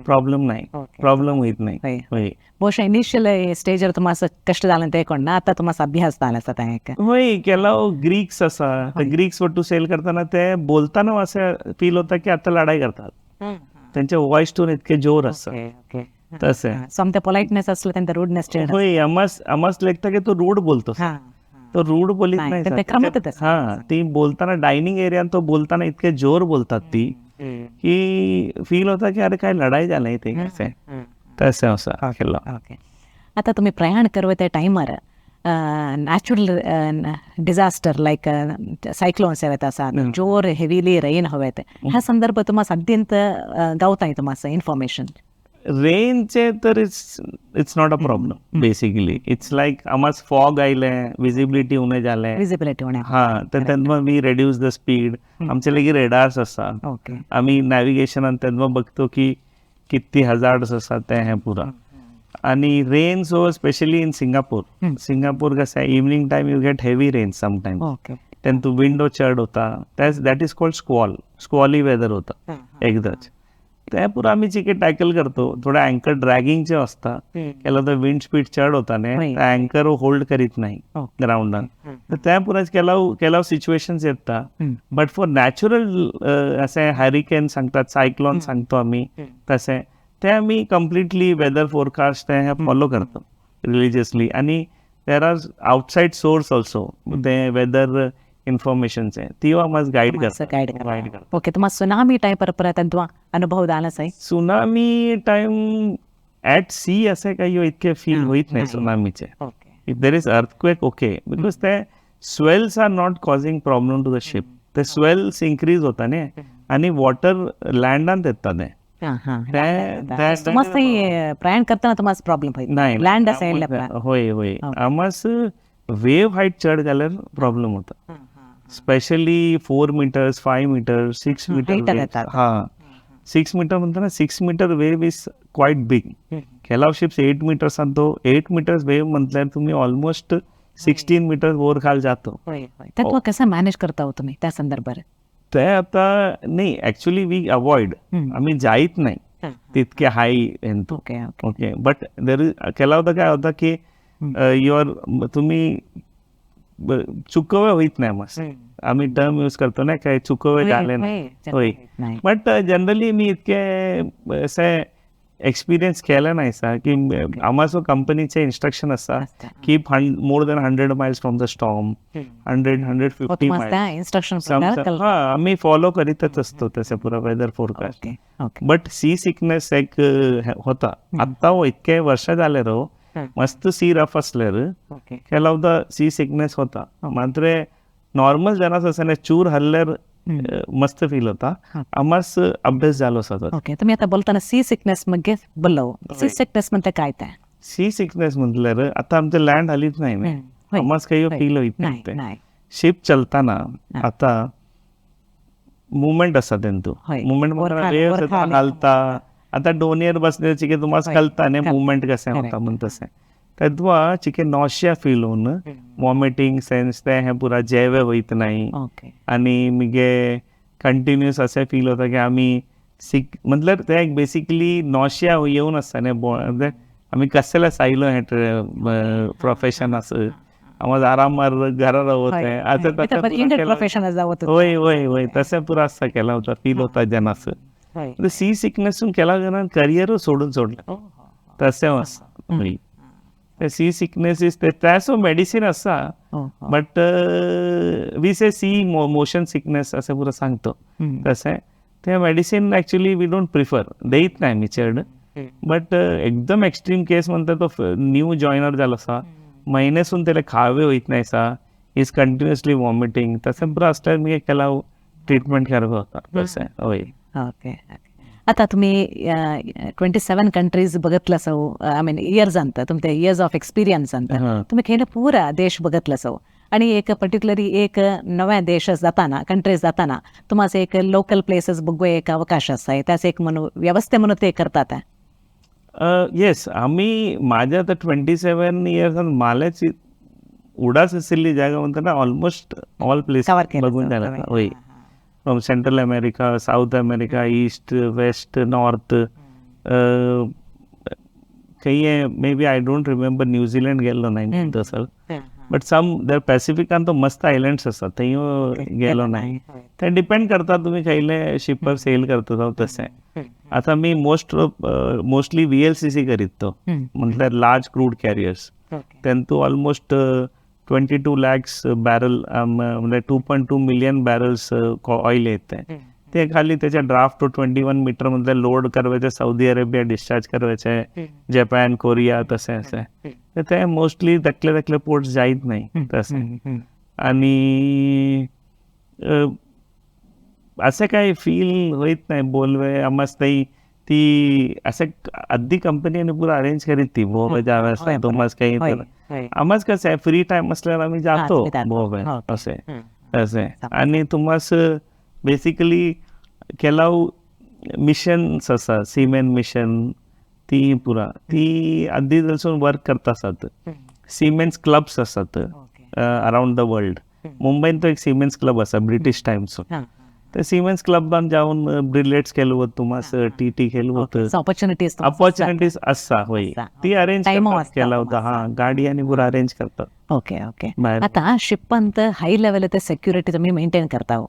प्रॉब्लेम नाही, प्रॉब्लेम होत नाही. होय. होय ಬಹುಶಃ ಇನಿಷಿಯಲ್ ಸ್ಟೇಜರ್ तुम्हाला कष्ट झालं ते कोण ना आता तुम्हाला अभ्यास झाला असता त्या होय केला ग्रीक्स असा ग्रीक्स वटू सेल करताना ते बोलताना असं फील होतं की आता लढाई करतात. त्यांचे वॉइस टोन इतके जोर असतात तसे. समते पोलाइटनेस असलं त्यांचं रूडनेस होय आम्हास लागतं की तो रूड बोलतो. तो रूड बोलित नाही ते क्रमतच असतं. हा ती बोलताना डायनिंग एरिया तो बोलताना इतके जोर बोलतात ती की फील होता की अरे काय लढाई झालंय ते तसे असं केलं. ओके. आता तुम्ही प्रयाण करवे त्या टायमार नॅचरल डिझास्टर लाईक सायक्लोन्स हवेत असा जोर हेवीली रेन हवेत ह्या संदर्भात तुम्हाला अत्यंत गावताय तुम्हाला इन्फॉर्मेशन रेनचे तर it's not a problem basically. It's like आम्हाला फॉग आयलंय विजिबिलिटी होणे झालंय विजिबिलिटी होण्या हा तर त्यांना वी रेड्यूस द स्पीड. आमचे लगे रेडार्स असतात. ओके. आम्ही नॅव्हिगेशन आणि त्यांना बघतो की किती हजार्ड्स असतात त्या ह्या पुरा. आणि rain so specially in Singapore कसं आहे evening time you get heavy rain sometime. Okay. त्यान तू विंडो चढ होता दॅट इज कॉल्ड स्क्वॉली वेदर होता एकदाच. त्या पुरा आम्ही चिके टॅकल करतो. थोडं अँकर ड्रॅगिंगचे असता केला तर विंड स्पीड चढ होता ने अँकर होल्ड करीत नाही ग्राउंडान तर त्या पुराच केला सिच्युएशन्स येतात. बट फॉर नॅचरल असे हॅरिकेन सांगतात सायक्लॉन सांगतो आम्ही तसे ते आम्ही कम्प्लिटली वेदर फोरकास्ट हे फॉलो करतो रिलिजियसली. आणि there are outside source also ते वेदर इन्फॉर्मेशनचे ती आम्हाला गाईड करतात. ओके. तुम्हाला सुनामी टाइम परत अनुभव झालाच आहे. सुनामी टाइम ऍट सी असे काही इतके फील होत नाही सुनामीचे. If there is earthquake okay because ते swells are not causing problem to the ship. ते स्वेल्स इन्क्रीज होता ने आणि वॉटर लँडान येतात मस्त प्रयाण करताना तुम्हाला प्रॉब्लेम नाही लँड होय होय आम्हास वेव्ह हाईट चढ झाल्यावर प्रॉब्लेम होता. स्पेशली 4 meters 5 meters 6 meters हा 6 meter म्हणतो ना 6 meter wave is quite big. खेलाव शिप्स 8 meters आणतो 8 meters वेव्ह म्हटल्यावर तुम्ही ऑलमोस्ट 16 meters वर खाल जातो. त्यात कसं मॅनेज करता हो तुम्ही त्या संदर्भात? ते आता नाही ऍक्च्युली वी अवॉइड आम्ही जाईत नाही तितके हाय ओके. बट देर केला होता काय होता की तुम्ही चुकवे होईत नाही मस्त. आम्ही टर्म यूज करतो ना काय चुकवे झाले नाही. बट जनरली मी इतके असे एक्सपिरियन्स केला नाही सा की आम्हाला कंपनीचे इन्स्ट्रक्शन असतात की more than 100 miles from the storm 150 miles instruction हा आम्ही फॉलो करीतच असतो तसे पुरा weather forecast. But sea sickness एक होता आता इतके वर्ष झाले रो मस्त सी रफ असल्यावर केला होता सी सिकनेस होता. मात्र नॉर्मल जनास असं चूर हल्ल्यावर मस्त फील होता. आम्हास अभ्यास झालो सतत. ओके. तुम्ही आता बोलताना सी सिकनेस मध्ये बोललो सी सिकनेस म्हणते काय ते? सी सिकनेस म्हटल्यावर आता आमचं लँड हलीच नाही ना आम्हास काही फील होत नाही. शिप चलताना आता मुवमेंट असता त्यांतू मुवमेंट हालता. आता डोनियर बसण्याची की तुम्हाला कळता नाही मुवमेंट कसे होता म्हणून तसे तेव्हा चिके नॉशिया फील होऊन वॉमिटिंग सेन्स ते हे पुरा जेवे होईत नाही. आणि मिगे कंटिन्युअस असे फील होता की आम्ही मतलब ते एक बेसिकली नॉशिया येऊन असता नाही आम्ही कशाला सायलो हे प्रोफेशन असं आम्हाला आरामार घरा राहत आहे आता होय होय होय तसे पुरा असा केला होता फील होता जनास. सी सिकनेस केला जण करिअर सोडलं तसे सी सिकनेस इज त्यासो मेडिसिन असा. But we say sea motion sickness असं पुरं सांगतो तसं ते medicine actually we don't prefer देत नाही मी चढ. बट एकदम एक्स्ट्रीम केस म्हणतात तो न्यू जॉईनर झाला असा महिन्यासून त्याला खावे होईत नाही सा इज कंटिन्युअसली वॉमिटिंग तसं पुरा असल्यावर मी केला ट्रीटमेंट करावं होता तसं होय. ओके. आता तुम्ही 27 कंट्रीज बघतलं सो आय मीन इयर्स आणता तुमचे इयर्स ऑफ एक्सपिरियन्स आणता तुम्ही खेळ पुरा देश बघतलं सो आणि एक पर्टिक्युलरी एक नव्या देश जाताना कंट्रीज जाताना तुम्हाला एक लोकल प्लेसेस बघू एक अवकाश असता त्याच एक म्हणून व्यवस्थे म्हणून ते करतात. येस आम्ही माझ्या आता 27 इयर्स मालाची उडाच असलेली जागा म्हणतात ना ऑलमोस्ट ऑल प्लेस बघून जायला होय. From central America south America east west north काही may B I don't remember New Zealand गेलो नाही तसं बट सम दर पॅसिफिकान तो मस्त आयलंड्स असतात थंय गेलो नाही ते डिपेंड करता तुम्ही खयले शिपर सेल करता जाऊ तसे आता मी मोस्टली VLCC करीतो म्हटल्यार लार्ज क्रूड कॅरियर्स त्यांतू ऑलमोस्ट 22 lakhs बॅरल म्हणजे 2.2 million barrels ऑइल येते ते खाली त्याच्या ड्राफ्ट टू 21 मीटर मधले लोड करवायचे सौदी अरेबिया डिस्चार्ज करवायचे जपान कोरिया तसे असे तर ते मोस्टली तकले पोर्ट्स जायत नाही तसे आणि असे काही फील होत नाही बोलवे आम्हाच ती असे अद्दी कंपनीने पुरा अरेंज करीत ती भोवे जावे तुम्हाला काही आम्हाच कसं आहे फ्री टाइम असल्यावर आम्ही जातो भोवे असे असे आणि तुम्हाला बेसिकली केलाव मिशन्स आसा सीमेन मिशन ती पुरा ती आधी जसून वर्क करता असतात सिमेन्स क्लब्स असतात अराउंड द वर्ल्ड मुंबईत तो एक सिमेन्स क्लब असा ब्रिटिश टाइम्स ते सिमेन्स क्लबान जाऊन ब्रिलेट्स केलं होतं तुम्हाला TT केलं होतं ऑपॉर्च्युनिटीज असा होय ती अरेंज केला होता हा गाडी आणि पुरा अरेंज करतात ओके आता शिप्पंत हाय लेवल सेक्युरिटी तुम्ही मेंटेन करता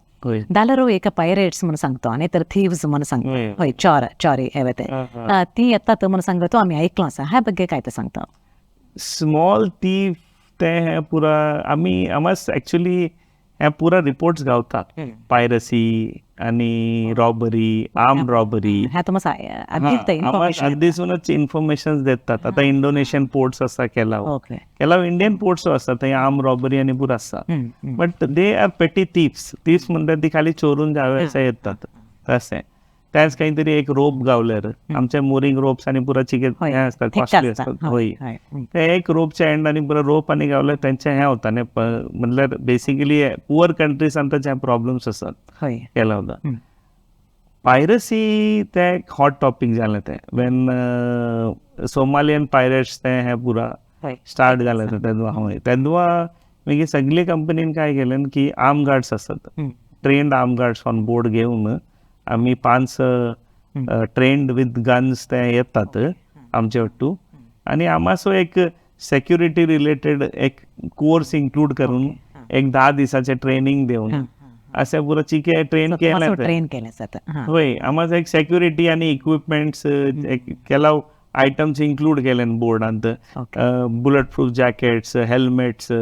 दालरो एक पೈರೇಟ್ಸ್ म्हणून सांगतो आणि तर थीव्स म्हणून सांगतो होय चोरी हे ती येतात म्हणून सांगतो आम्ही ऐकलो असं ह्या बघे काय ते सांगतो स्मॉल थीव ते पुरा आम्ही आम्हास ऍक्च्युली ह्या पुरा रिपोर्ट्स गावतात पायरसी आणि रॉबरी आर्म रॉबरी आधीसूनच इन्फॉर्मेशन देतात आता इंडोनेशियन पोर्ट्स असा केला इंडियन पोर्ट्स असतात आर्म रॉबरी आणि पुरा असतात बट दे आर पेटी थीव्स म्हणतात ती खाली चोरून जावे असं येतात तसे त्याच काहीतरी एक रोप गावल्यार आमच्या मोरिंग रोप्स आणि पुरा चिकेट हे असतात कॉस्टली असतात होय ते एक रोपच्या एंड आणि पुरा रोप आणि गावल्यार त्यांच्या ह्या होता ने म्हटल्यार बेसिकली पुअर कंट्रीज त्यांच्या प्रॉब्लेम्स असतात केला होता पायरसी ते एक हॉट टॉपिक झालं ते वेन सोमालियन पायरेट्स ते हे पुरा स्टार्ट झालं तेव्हा मागीर सगळी कंपनीन काय केलं की आर्म गार्ड्स असतात trained arm guards on board घेऊन आम्ही 5 ट्रेन्ड विथ गन्स ते येतात आमच्या वाटू आणि आम्हासो एक सेक्युरिटी रिलेटेड एक कोर्स इन्क्लूड करून एक 10 दिवसाचे ट्रेनिंग देऊन असे पुरा चिके ट्रेन केलं होय आम्हाला एक सेक्युरिटी आणि इक्विपमेंट्स केला आयटम्स इन्क्लूड केले बोर्डांत बुलेट प्रूफ जॅकेट्स हेल्मेट्स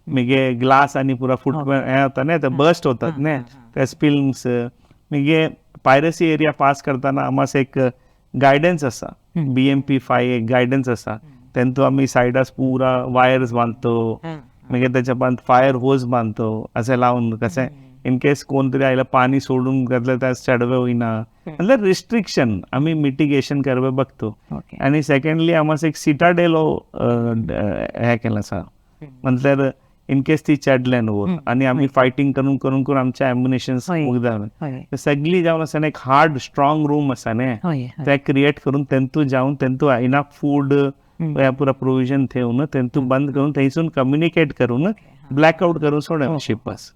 मागे ग्लास आणि पुरा फुटवेअर हे होता ना ते बस्ट होतात ना ते फिल्म्स मागे पायरसी एरिया पास करताना आम्हाला एक गायडन्स असा BMP-5 एक गायडन्स असा त्यांतून आम्ही सायडास पुरा वायर्स बांधतो मागे त्याच्या पण फायर होज बांधतो असे लावून कसे इन केस कोणतरी आयला पाणी सोडून घातलं त्यास चढवे होईना म्हणजे रिस्ट्रिक्शन आम्ही मिटिगेशन करवे बघतो आणि सेकंडली आम्हाला एक सिटाडेलो हे केलं असा म्हटल्यार इन केस ती चढल्यान वर आणि आम्ही फायटिंग करून करून करून आमच्या ॲम्युनिशन उगदावले सगळी जाऊन असं एक हार्ड स्ट्रॉंग रूम असा ने ते क्रिएट करून तेंतू जाऊन तेंतू इनफ फूड पुरा प्रोविजन ठेवून तेंतू बंद करून थंयसून कम्युनिकेट करून ब्लॅकआउट करून सोडा शिपस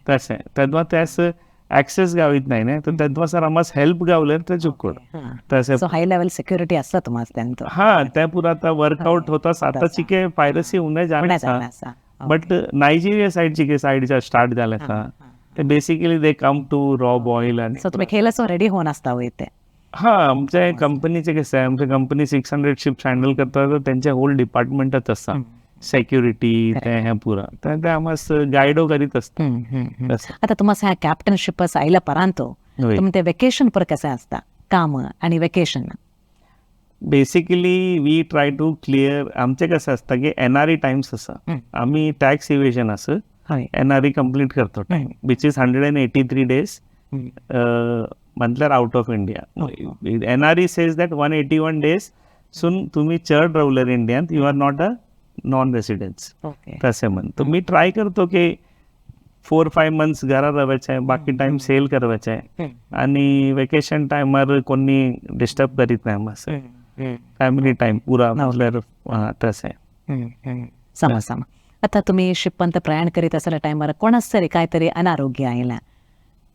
तसे तेव्हा त्यास ऍक्सेस गावीत नाही ना तर तेव्हा सर आम्हाला हेल्प गावले तर चुकून तसे हाय लेवल सिक्युरिटी असतं तुम्हाला हा त्या पुरा आता वर्कआउट होता आता चिके पायरसी उन्हे जाण्याचा बट नायजेरिया साईडची साईडच्या स्टार्ट झाल्या ते basically they come to rob oil आणि तुम्ही खेळाच रेडी होऊन असता इथे हा आमच्या कंपनीचे कसं आहे आमच्या कंपनी 600 शिप्स हँडल करतात त्यांचे होल डिपार्टमेंटच असतात सेक्युरिटी हे पुरा तर ते आम्हाला गाईडो करीत असतात आता तुम्हाला ह्या कॅप्टनशिप आयला परांतो तुमचे वेकेशन पर कसं असता काम आणि vacation basically we try to clear आमचे कसं असतं की NRE टाइम्स असं आम्ही टॅक्स इव्हेजन असं NRE कम्प्लीट करतो विच इज 183 days म्हटल्यार out of India NRE says that 181 days सून तुम्ही चढ रावल्यार इंडियात you are not a non residents तसे म्हण तर मी ट्राय करतो की 4-5 months घरा राहायचं आहे बाकी टाइम सेल करायचं आहे आणि वेकेशन टाइमवर कोणी डिस्टर्ब करीत नाही मग फॅमिली टाइम पुरा तसं आहे आता तुम्ही शिप्पंत प्रयाण करीत असल्या टायमार कोणाच तरी काहीतरी अनारोग्य आयला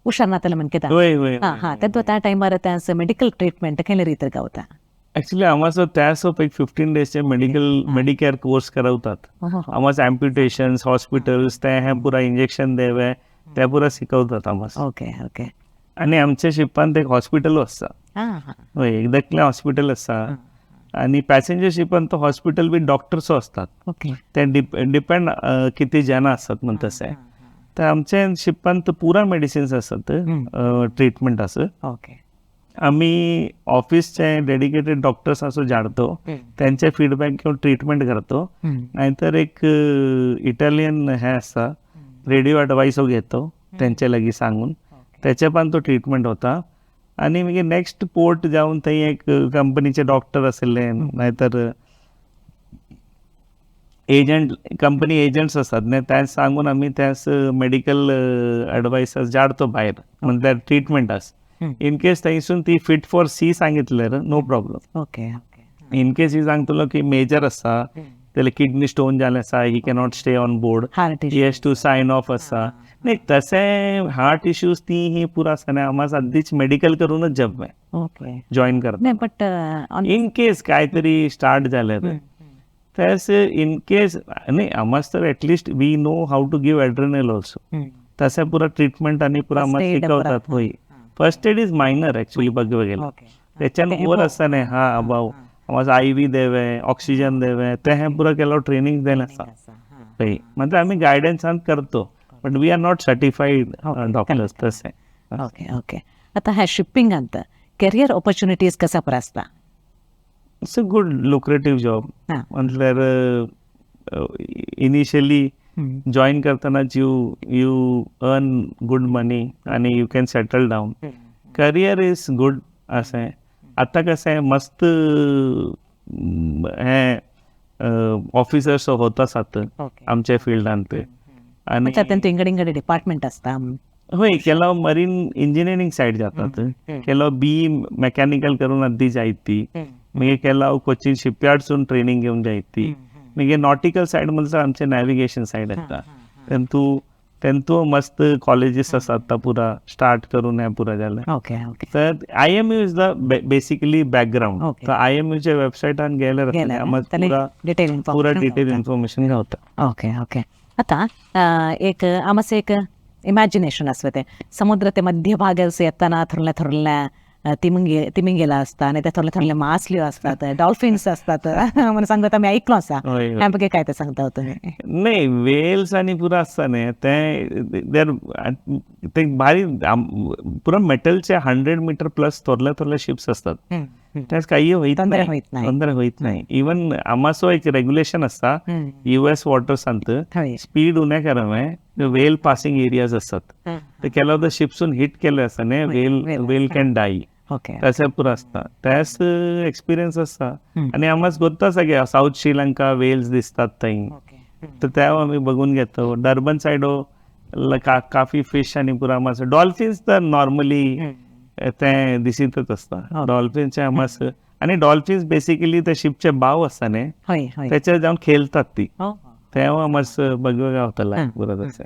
हुशार नाताला म्हणके होय होय हा हा तेव्हा त्या टायमार त्यास मेडिकल ट्रीटमेंट केले रीत गावता ऍक्च्युली आम्हाला त्यासोबत एक 15 डेजचे मेडिकेअर कोर्स करवतात. आम्हाला अँप्युटेशन्स हॉस्पिटल्स ते हे पुरा इंजेक्शन देवे ते पुरा शिकवतात आम्हाला. ओके ओके आणि आमच्या शिपांत एक हॉस्पिटल असता. होय एकदाकले हॉस्पिटल असता आणि पॅसेंजर शिपांत तो हॉस्पिटल बी डॉक्टर्स असतात. ओके ते डिपेंड किती जण असतात म्हणून तसं आहे. तर आमच्या शिपांत पुरा मेडिसिन्स असतात ट्रीटमेंट असं. ओके आम्ही ऑफिसचे डेडिकेटेड डॉक्टर्स असं जाणतो त्यांचे फीडबॅक घेऊन ट्रीटमेंट करतो. नाहीतर एक इटालियन हे असता रेडिओ ॲडवाईस घेतो त्यांच्या लगी सांगून त्याच्या पण तो ट्रीटमेंट होता. आणि मग नेक्स्ट पोर्ट जाऊन ते एक कंपनीचे डॉक्टर असले नाहीतर एजंट कंपनी एजंट्स असतात नाही त्यास सांगून आम्ही त्यास मेडिकल ॲडवाईस जाडतो बाहेर म्हणजे ट्रीटमेंट अस इन केस थंयसून ती फिट फॉर सी सांगितलं no problem. Okay okay in case he सांगतलो की मेजर असा त्याला किडनी स्टोन झाले असा he cannot stay on board he has to sign off असा नाही तसे हार्ट इश्यूज ती ही पुरा असा नाही आम्हाला आधीच मेडिकल करूनच जब ओके जॉईन करतो. बट इन केस काहीतरी स्टार्ट झालं त्यास इन केस नाही आम्हाला तर at least we know how to give adrenal also तसं पुरा ट्रीटमेंट आणि पुरा आम्हाला शिकवतात. होय first aid is minor actually बघायला त्याच्यानं वर असता नाही हा अभाव आम्हाला आय व्ही देवे ऑक्सिजन देवे ते हे पुरा केलं ट्रेनिंग द्यायला असता. म्हणजे आम्ही गायडन्स करतो but we are not certified doctors तसे. ओके ओके आता ह्या शिपिंग अंत कॅरियर ऑपॉर्च्युनिटीज कसा पर असता. It's a good lucrative job. म्हटल्यार इनिशियली जॉईन करतानाच यू अर्न गुड मनी आणि you can settle down. Career is good असं आहे. आता कसं आहे मस्त हे ऑफिसर्स होताच आता आमच्या फील्डांत आणि इंगडे डिपार्टमेंट असता. होय केला मरीन इंजिनिअरिंग साईड जातात केला बी मेकॅनिकल करून अगदी जायती मग केला कोचिन शिपयार्डसून ट्रेनिंग घेऊन जायती मग नॉटिकल साईड म्हणजे आमचे नॅव्हिगेशन साईड असता. तेंतू मस्त कॉलेजेस असतात पुरा स्टार्ट करून हे पुरा झालं. तर IMU is the basically background. तर IMU च्या वेबसाईटान गेल्यार पुरा डिटेल इन्फॉर्मेशन गावता. ओके ओके आता एक आमचं एक इमॅजिनेशन असतं ते समुद्र ते मध्य भागास येताना थोरल्या थोरल्या तिमिंगेला असता आणि त्या थोरल्या थोरल्या मासल्यो असतात डॉल्फिन्स असतात मला सांगत आम्ही ऐकलो असा ह्यापैकी काय ते सांगता होतं नाही वेल्स आणि पुरा असता नाही ते भारी पुरा मेटलचे 100 मीटर प्लस थोरल्या थोरल्या शिप्स असतात त्यास काही होत नाही. इवन आमाचो एक रेग्युलेशन असता US वॉटर सांगत स्पीड उण्या कारण वेल पासिंग एरियाज असतात ते केला तर शिप्सून हिट केले असता न्ही वेल कॅन डाई तसे पुरा असता त्यास एक्सपिरियन्स असता. आणि आम्हाला गोत्ता सगळ्या साऊथ श्रीलंका वेल्स दिसतात थंय तर त्या आम्ही बघून घेतो. डर्बन सायडो काफी फिश आणि पुरा आम्हाला डॉल्फिन्स तर नॉर्मली ते दिसतच असता डॉल्फिनचे आम्हाला. आणि डॉल्फिन्स बेसिकली त्या शिपचे बाव असता न्ही त्याच्यावर जाऊन खेळतात ती तेव्हा आम्हाला बघा होता.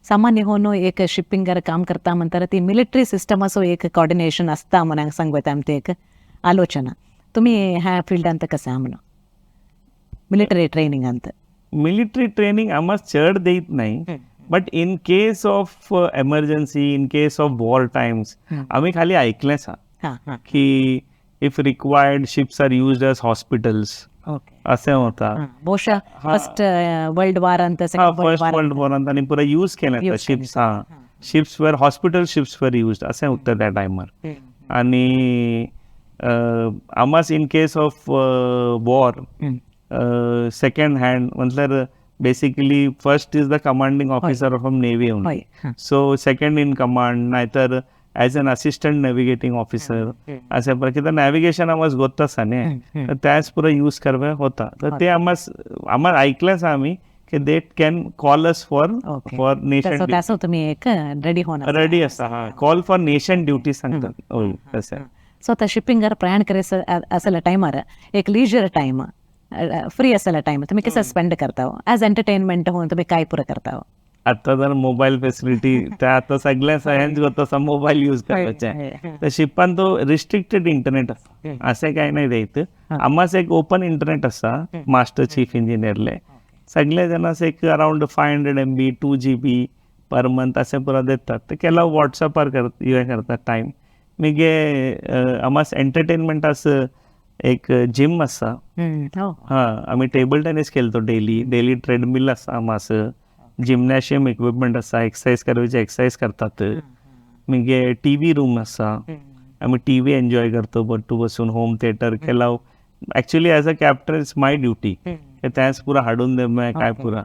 सामान्य होऊन एक शिपिंगार काम करता म्हणता ती मिलिटरी सिस्टम असो एक कॉर्डिनेशन असता म्हणून सांगता आमचे एक आलोचना. तुम्ही ह्या फिल्डांत कसं म्हणून मिलिटरी ट्रेनिंग अंत मिलिटरी ट्रेनिंग आम्हाला चढ देत नाही but in case of emergency in case of war times आम्ही खाली ऐकलेच की if required ships are used as hospitals असं होता. बहुशा first world war first world war आणि पुरा यूज केला शिप्स शिप्स वर हॉस्पिटल शिप्स वर युज्ड असं होतं त्या टायमार. आणि आम्हाला in case of war second hand म्हटल्यार basically first is the commanding officer from navy only so second in command नाहीतर ॲज अन असिस्टंट नॅव्हिगेटिंग ऑफिसर अशा प्रकारे नॅव्हिगेशन आम्हाला गोत्त असा न्ही तर त्याच पुरा यूज करवे होता. तर ते आम्हाला ऐकलंच आम्ही की they can call us for nation तुम्ही एक रेडी असा कॉल फॉर नेशन ड्युटी सांगतात तसं. सो आता शिपिंगार प्रयाण करे असल्या टायमार एक लिजर टाइम फ्री असल्या टाइम तुम्ही कसं स्पेंड करता ॲज एंटरटेनमेंट होऊन तुम्ही काय पुरं करता. आता जर मोबाईल फेसिलिटी त्या आता सगळ्या सह्यांच तसा मोबाईल यूज करायचा तर शिपान तो रिस्ट्रिक्टेड इंटरनेट असा असे काही नाही द्यायचं आम्हाच एक ओपन इंटरनेट असा मास्टर चीफ इंजिनियरले सगळे जण एक around 500 MB 2 GB per month असे पुरा देतात तर केला व्हॉट्सअपार हे करतात टाइम मिगे आम्हास एंटरटेनमेंट असं एक जिम असा हा आम्ही टेबल टेनिस खेळतो डेली ट्रेडमिल असा आम्हास जिमनॅशियम इक्विपमेंट असा एक्सरसाइज करपाचे एक्सरसाइज करतात मिगे टीव्ही रूम असा आम्ही टीव्ही एन्जॉय करतो बट्टू बसून होम थिएटर केला actually as a captain it's my duty त्याच पुरा हाडून दे काय पुरा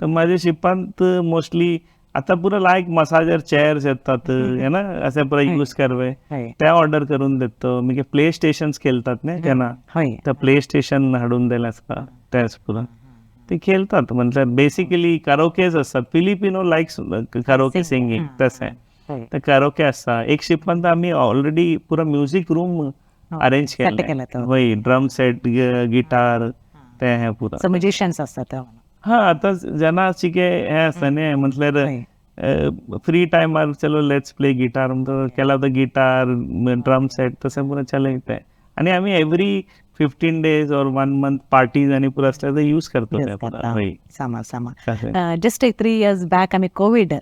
तर माझ्या शिपांत मोस्टली आता पुरा लाईक मसाजर चेअर्स येतात है ना असे पुरा यूज करवे त्या ऑर्डर करून देतो मी प्ले स्टेशन खेळतात ना त्यांना तर प्ले स्टेशन हाडून दिला असता त्याच पुरा ते खेळतात मतलब बेसिकली करोकेज असतात फिलिपिनो लाईक्स करोके सिंगिंग तसं आहे तर करोके असता एक शिपांत आम्ही ऑलरेडी पुरा म्युझिक रूम अरेंज केला वय ड्रम सेट गिटार ते हे पुरा म्युझिशियन्स असतात हा आता ज्यांना शिके हे असतं ने म्हटल्यार फ्री टायमार चलो लेट्स प्ले गिटार केला तर गिटार ड्रम सेट तसं पुरा चलयत आणि आम्ही every 15 days or 1 month parties आणि पुरा असल्या तर यूज करतो ಜಸ್ಟ್ 3 years ಬ್ಯಾಕ್ ಆಮೇಲೆ ಕೋವಿಡ್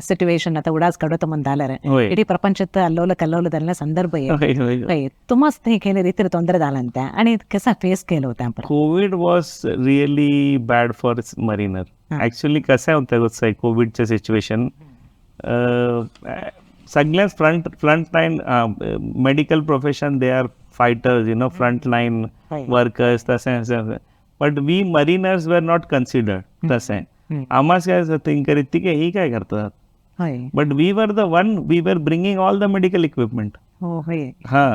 ಸಿಚುವೇಶನ್ ಅತ ಉಡಾಸ್ ಕಡತ ಮುಂದಾಲರೆ ಇಡೀ ಪ್ರಪಂಚದ ಅಲ್ಲೋಲ ಕಲ್ಲೋಲದಲ್ಲ ಸಂದರ್ಭ ತುಂಬಾ ಸ್ನೇಹಿತರೆ ರೀತಿ ತೊಂದರೆ ದಾಲಂತೆ आणि कसा फेस केलं होतं आपण Covid was really bad for mariner actually कसं होतं कोविडचं सिच्युएशन सगळ्याच front line medical profession they are fighters front line workers तसे but we mariners were not considered तसे आम्हाच काय थिंक करीत ती ही काय करतात but we were the one we were bringing all the medical equipment हा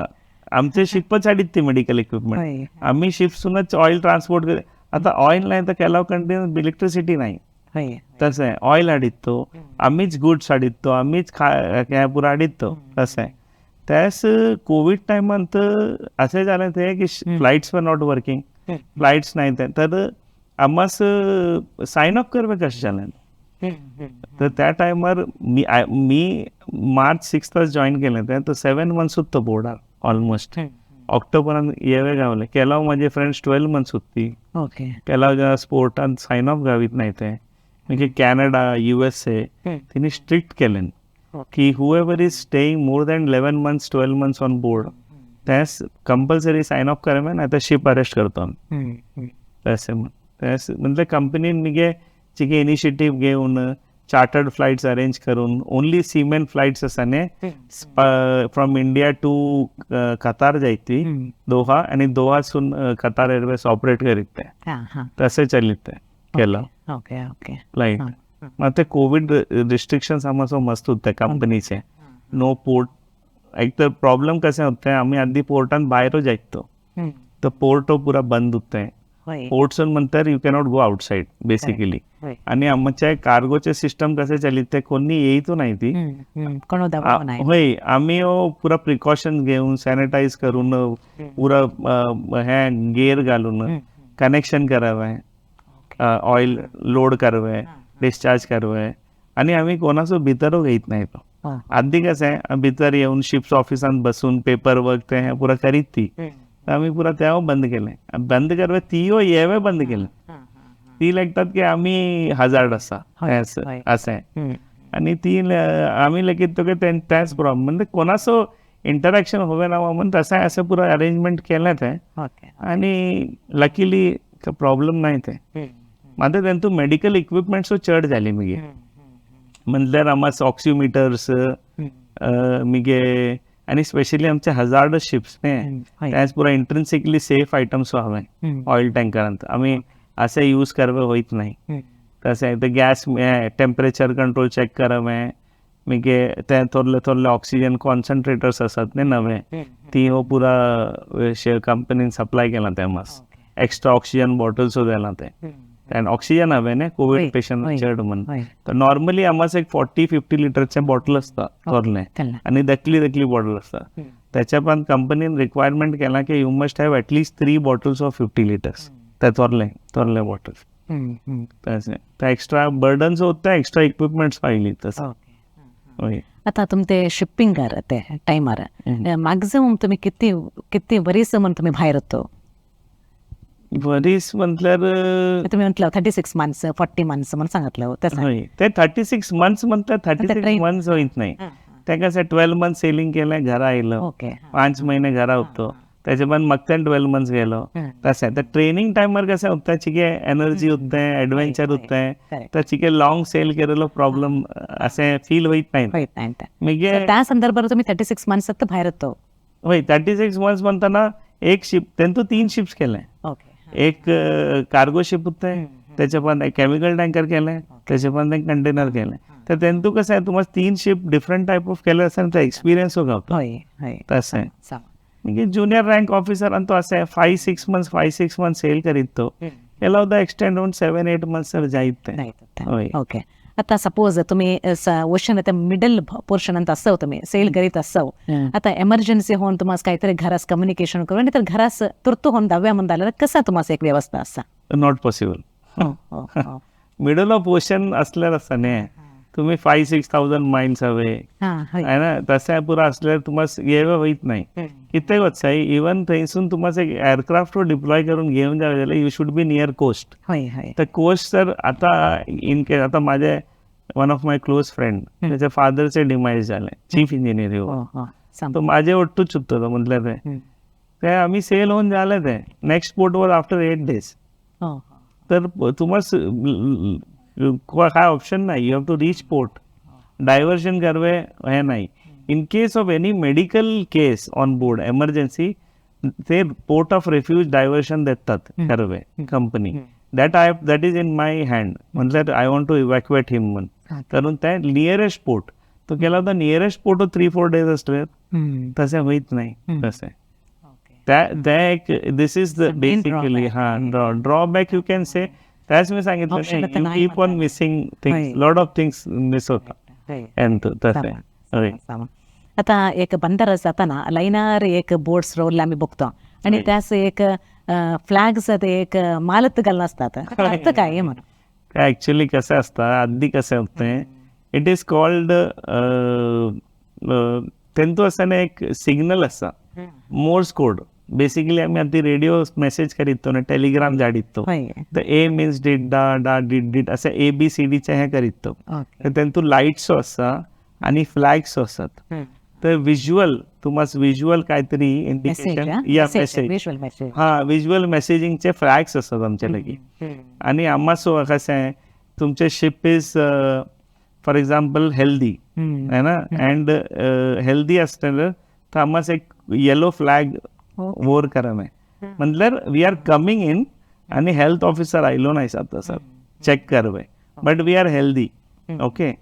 आमचे शिपच आडीत ते मेडिकल इक्विपमेंट आम्ही शिप्सूनच ऑइल ट्रान्सपोर्ट आता ऑइल नाही तर केला कंटिन्यू इलेक्ट्रिसिटी नाही तसं आहे ऑइल आडितो आम्हीच गुड्स आडितो आम्हीच पुरा आडितो तसं आहे त्यास कोविड टायमात असे झाले ते की flights were not working flights नाही तर आम्हास साइन अप करवे कसे झाले तर त्या टायमार मी March 6 जॉईन केलं तर 7 months होतं बोर्डार ऑलमोस्ट ऑक्टोबर येवे गावले केला माझे फ्रेंड्स 12 months होती केला स्पोर्टात साइन ऑफ गावीत नाही ते म्हणजे कॅनडा USA तिने स्ट्रिक्ट केलं की whoever is staying more than 11 months 12 months on board त्यास कंपल्सरी साइन ऑफ करावे नाही तर शिप अरेस्ट करतो तसे म्हणजे कंपनी निघे चिके इनिशिएटिव्ह घेऊन चार्टर्ड फ्लाइट्स अरेंज करून ओनली सीमेन फ्लाइट्स असाने फ्रॉम इंडिया टू कतार जायती दोहा आणि दोहासून कतार एअरवेज ऑपरेट करीत तसे चलित केलं फ्लाइट मग ते कोविड रिस्ट्रिक्शन्स आम्हाला मस्त होते कंपनीचे नो पोर्ट एक तर प्रॉब्लेम कसे होते आम्ही आधी पोर्टात बाहेर जायतो तर पोर्ट पुरा बंद होते पोर्ट्सून म्हणतात you cannot go outside basically आणि आमच्या कार्गोचे सिस्टम कसे चालित ते कोणी येतो नाही ती होय आम्ही पुरा प्रिकॉशन घेऊन सॅनिटाईज करून पुरा हे गेअर घालून कनेक्शन करावं ऑइल लोड करावं डिस्चार्ज करावं आणि आम्ही कोणासो भितर घेत नाही तो आधी कसं आहे भितर येऊन शिप्स ऑफिसात बसून पेपर वर्क ते पुरा करीत ती आम्ही पुरा तेव्हा बंद केलंय बंद करवे ती येवे बंद केलं ती लागतात की आम्ही हजार्ड असा असं आहे आणि ती आम्ही लगेच तो की त्याच प्रॉब्लेम म्हणजे कोणासो इंटरॅक्शन होवे ना म्हणून तसं आहे असं पुरा अरेंजमेंट केलं आहे आणि लकीली प्रॉब्लेम नाही ते मात्र त्यांतू मेडिकल इक्विपमेंट्स चढ झाली मिगे म्हणल्यार आम्हाला ऑक्सिमीटर्स मिगे आणि स्पेशली आमचे हजार्ड शिप्स ने त्याच पुरा इंट्रिन्सिकली सेफ आयटम्स हवे ऑइल टँकरांत आम्ही असे यूज करवे होत नाही तसे ते गॅस टेम्परेचर कंट्रोल चेक करावे मिगे ते थोडले ऑक्सिजन कॉन्सन्ट्रेटर्स असतात ने नवे ती हो पुरा कंपनीन सप्लाय केला ते मास एक्स्ट्रा ऑक्सिजन बॉटल्स दिला ते आणि ऑक्सिजन हवे ने कोविड पेशंट चढ म्हणून तर नॉर्मली आम्हाला एक 40-50 लिटरचे बॉटल असतात थोरले आणि दकली बॉटल असतात त्याच्या पण कंपनीन रिक्वायरमेंट केला की you must have at least 3 bottles of 50 liters त्या थोरले बॉटल्स तसे तर एक्स्ट्रा बर्डन्स होतं एक्स्ट्रा इक्विपमेंट्स पाहिली तसं होय आता तुमचे शिप्पिंग ते टायमार मॅक्झिमम तुम्ही किती किती वरीस म्हणून तुम्ही बाहेर होतो वरीस म्हटल्यार तुम्ही म्हटलं 36 मंथ्स 40 मंथ्स म्हणून सांगितलं तसं होय ते 36 मंथ्स म्हणतात 36 मंथ्स होईत नाही ते कसं 12 मंथ सेलिंग केलं घरा आयलं ओके 5 महिने घरा होतो त्याच्या पण मग 12 मंथ्स गेलो तसं आहे तर ट्रेनिंग टाइमवर कसं होतं चिके एनर्जी होतंय ॲडव्हेंचर होतंय तर चिके लॉंग सेल केलेलो प्रॉब्लेम असे फील होईत नाही म्हणजे त्या संदर्भात तुम्ही 36 मंथ्स बाहेर होतो होय 36 मंथ्स म्हणताना एक शिप त्यांनी 3 शिप्स केलंय ओके एक कार्गो शिप होतंय त्याच्या पण एक केमिकल टँकर केलंय त्याच्या पण एक कंटेनर केलंय तर त्यांतू कसं आहे तुम्हाला 3 शिप डिफरंट टाईप ऑफ केलं असेल तर एक्सपिरियन्स हो गावतो तसं आहे म्हणजे ज्युनियर रँक ऑफिसर आणि तो असं आहे 5-6 मंथ्स सेल करीत तो केला होता एक्सटेंड होऊन 7-8 मंथ्स जाईत होय ओके आता सपोज तुम्ही ओशन मिडल पोर्शन ಅಂತ असं तुम्ही सेल करीत असं आता एमर्जन्सी होऊन तुम्हाला काहीतरी घरास कम्युनिकेशन करून तर घरास तुर्तू होऊन दाव्या म्हणता कसा तुम्हाला एक व्यवस्था असा not possible middle of ocean असल्यावर असं नाही तुम्ही 5-6,000 माइल्स हवे आहे ना तसं पुरा असल्यावर तुम्हाला येवं होईत नाही कित्येक वच आहे इव्हन थंयसून तुम्हाला एक एअरक्राफ्ट डिप्लॉय करून घेऊन जावं जाल्यार you should be near coast तर कोस्ट तर आता इन केस आता माझे one of my close friend त्याच्या फादरचे डिमाइज झाले चीफ इंजिनियर तो माझे ओट्टूच चुकतो तो म्हटलं ते आम्ही सेल होऊन झाले ते next port was after 8 days तर तुम्हाला काय ऑप्शन नाही you have to reach port diversion करवे हे नाही in case of any medical case on board emergency ते पोर्ट ऑफ रेफ्यूज डायव्हर्शन देतात करवे company that is in my hand म्हटलं I want to evacuate him म्हणून करून त्या नियरेस्ट पोर्ट तो केला होता नियरेस्ट पोर्ट 3-4 days असले तसे होईत नाही तसे त्या एक this is the basically drawback you can say त्याच मी सांगितलं keep on missing things lot of things miss होता आता एक बंदर जाताना लाईनार एक बोट्स रोल आम्ही बघतो आणि त्यास एक फ्लॅग्स एक मालत घालून असतात अर्थ काय म्हणून ऍक्च्युली कसं असतं आधी कसं होतंय इट इज कॉल्ड त्यांचं असं एक सिग्नल असा मोर्स कोड बेसिकली आम्ही आधी रेडिओ मेसेज करीतो ना टेलिग्राम धाडितो तर ए मीन्स डीड डा डीड असं ABCDचे हे करीतो तर त्यांतून लाईट्सो असा आणि फ्लॅग्सो असतात तर विज्युअल तुम्हाला विज्युअल काहीतरी इंडिकेशन या मेसेज विज्युअल मेसेजिंगचे फ्लॅग्स असतात आमच्या लगी आणि आम्हाला कसं आहे तुमचे ship is for example healthy आहे ना अँड हेल्दी असतं तर आम्हाला एक येलो फ्लॅग वोर करा नाही म्हटल्यार वी आर कमिंग इन आणि हेल्थ ऑफिसर आयलो नाही आता सर चेक करवे but we are healthy okay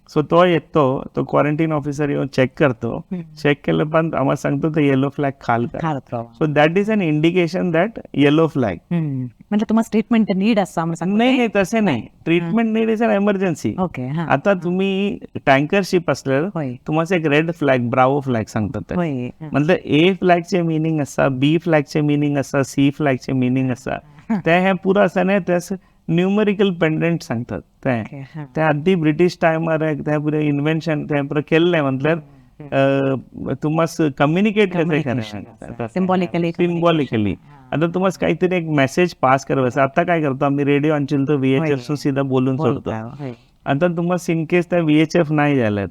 so तो येतो तो क्वारंटीन ऑफिसर येऊन चेक करतो चेक केलं पण आम्हाला सांगतो तो येलो फ्लॅग खाल so that is an indication that yellow flag म्हणजे तुम्हाला ट्रीटमेंट नीड असं नाही तसे नाही treatment need is an emergency okay आता तुम्ही टँकर शिप असल्यावर तुम्हाला एक रेड फ्लॅग ब्रावो फ्लॅग सांगतात म्हणजे A फ्लॅगचे मिनिंग असा B फ्लॅगचे मिनिंग असा C फ्लॅगचे मिनिंग असा त्या हे पुरा असं नाही त्यास न्यूमरिकल पेंडंट सांगतात त्या आधी ब्रिटिश टायमार त्या पुढे इन्व्हेन्शन त्या पुढे केलेलं आहे म्हटल्यार तुम्हाला कम्युनिकेट करता सिम्बॉलिकली आता तुम्हाला काहीतरी एक मेसेज पास करायचं आता काय करतो आम्ही रेडिओ आणशील तर VHF सीधा बोलून सोडतो आता तुम्हाला इन केस त्या VHF नाही झालं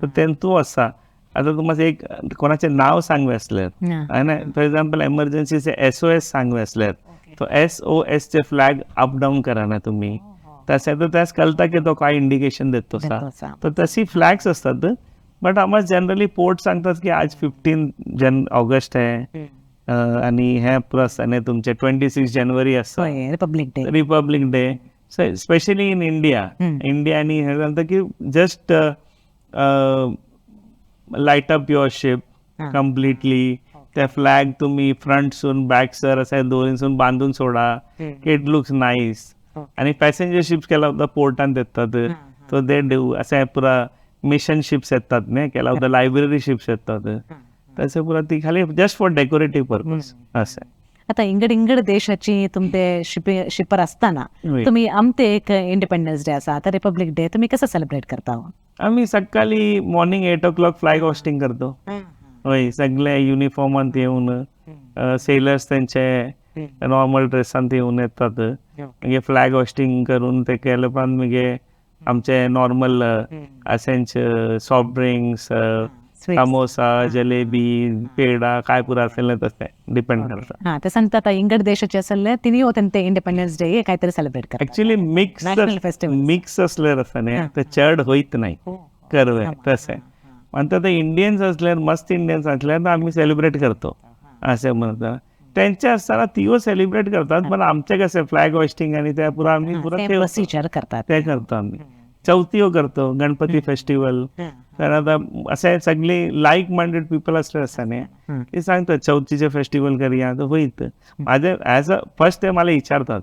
तर त्यांतू असा आता तुम्हाला एक कोणाचे नाव सांगवे असल्यार ना फॉर एक्झाम्पल एमर्जन्सीचे SOS सांगवे असल्यार तो SOS चे फ्लॅग अप डाऊन करा ना तुम्ही तसं तर त्यास कळता की तो काय इंडिकेशन देतो तर तशी फ्लॅग्स असतात बट आम्हाला जनरली पोर्ट सांगतात की आज 15 ऑगस्ट आहे आणि हे प्लस आणि तुमचे 26 जानेवारी असतं Republic day specially in India आणि हे सांगतं की just light up your ship completely त्या फ्लॅग तुम्ही फ्रंटसून बॅकसर असं दोन्हीसून बांधून सोडा इट लुक्स नाईस आणि पॅसेंजर शिप्स केला होता पोर्टान येतात तो दे देऊ असं पुरा मिशन शिप्स येतात नाही केला होता लायब्ररी शिप्स येतात तसं पुरा ती खाली जस्ट फॉर डेकोरेटिव्ह पर्पज असं आता इंगड देशाची तुमचे शिपर असताना होय. तुम्ही आमते एक इंडिपेंडन्स डे असा आता रिपब्लिक डे तुम्ही कसं सेलिब्रेट करता हो? आम्ही सकाळी मॉर्निंग 8 o'clock फ्लॅग होस्टिंग करतो. होय, सगळे युनिफॉर्मात येऊन सेलर्स त्यांचे नॉर्मल ड्रेसांत येऊन येतात. म्हणजे फ्लॅग होस्टिंग करून ते केलं पण म्हणजे आमचे नॉर्मल असेंच soft drinks, Sweets. Samosa, jalebi, peda काय पुरा असेल ना तसं डिपेंड करतं. हा ते सांगता आता इंगड देशाचे असेल तिने होते ते इंडिपेंडन्स डे काहीतरी सेलिब्रेट करतात. Actually National festival. मिक्स असल्यावर असं नाही तर चढ होईत नाही कर्व तसं आहे. म्हणतात ते इंडियन्स असल्यावर मस्त इंडियन्स असल्यावर तर आम्ही सेलिब्रेट करतो असं म्हणतात. त्यांच्या असताना तीओ सेलिब्रेट करतात पण आमच्या कसं फ्लॅग होस्टिंग आणि त्या पुरा आम्ही पुरा ठेवतो. प्रोसिजर करतात ते करतो आम्ही. चौथीओ करतो, गणपती फेस्टिवल. तर आता असे सगळे लाईक माइंडेड पीपल असले असताना ते सांगतात चौथीचे फेस्टिवल करूया तर होईत. माझे ॲज अ फर्स्ट ते मला विचारतात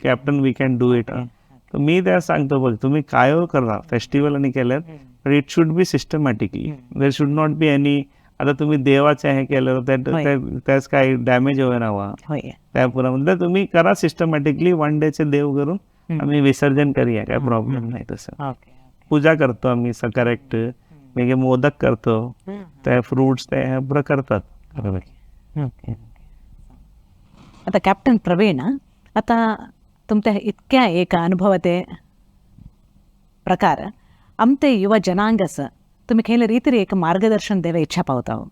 captain we can do it. तर मी त्या सांगतो बघ तुम्ही काय करा फेस्टिवल आणि केल्यात पण it should be systematically. There should not be any आता तुम्ही देवाचे हे केलं त्याच काही डॅमेज होईल हवा त्यापुरामध्ये तुम्ही करा सिस्टमॅटिकली. 1 डेचे देव करून आम्ही विसर्जन करूया काय प्रॉब्लेम नाही. तसं पूजा करतो आम्ही करेक्ट म्हणजे मोदक करतो त्या फ्रुट्स ते बरं करतात. आता कॅप्टन प्रवीण आता तुमच्या इतक्या एक अनुभवते प्रकार आमते युवा जनांगस तुम्ही खेळ रीती एक मार्गदर्शन द्यायला इच्छा पावता हो?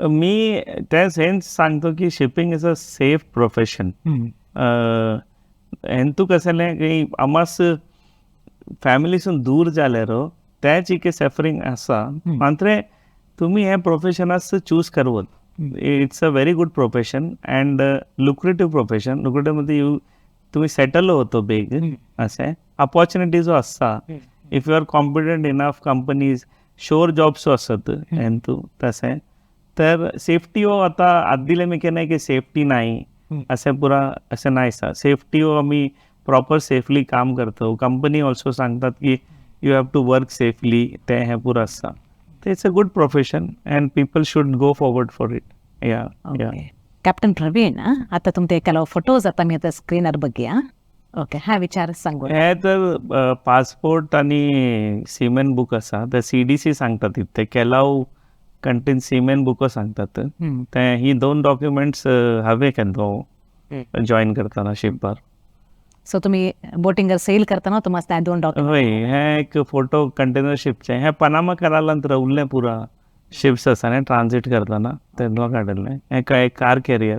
मी त्या सेन्स सांगतो की shipping is a safe profession. ಎಂತೂ ಕಸಲೆ ಅಮ್ಮಸ್ फॅमिलीसून दूर जाल्यारो त्याच एक सफरिंग आसा मात्र तुम्ही हे प्रोफेशनास चूज करवत. It's a very good profession and lucrative profession. Lucrative मध्ये तुम्ही सेटल होतो बेग असे अपॉर्च्युनिटीज आसता. If you are competent enough companies शोर जॉब्स असत हेंतू तसे तर सेफ्टी हो आता आदिले मी नाही की सेफ्टी नाही असे पुरा असं नाही सा. सेफ्टी हो आम्ही प्रॉपर सेफली काम करतो. कंपनी ऑल्सो सांगतात की you have to work safely ते हे पुरा असता. It's a good profession and people should go forward for it. Captain Praveen आता तुमचे ಕೆಲವು फोटोज आता मी आता स्क्रीनर बघूया. ओके हा विचार सांगू. हे तर पासपोर्ट आणि सिमेन बुक असा तर CDC सांगतात इथे केलाव कंटेन सिमेन बुक सांगतात. ते ही 2 डॉक्युमेंट्स हवे केंद्र जॉईन करताना शिपवर. सो तुम्ही बोटिंगर सेल करताना तुम्हाला त्या 2 डॉक्युमेंट होय. हे एक फोटो कंटेनर शिपचे हे पनामा करायला उरले पुरा शिप्स असताना ट्रान्झिट करताना तेव्हा काढले. हे काय car carrier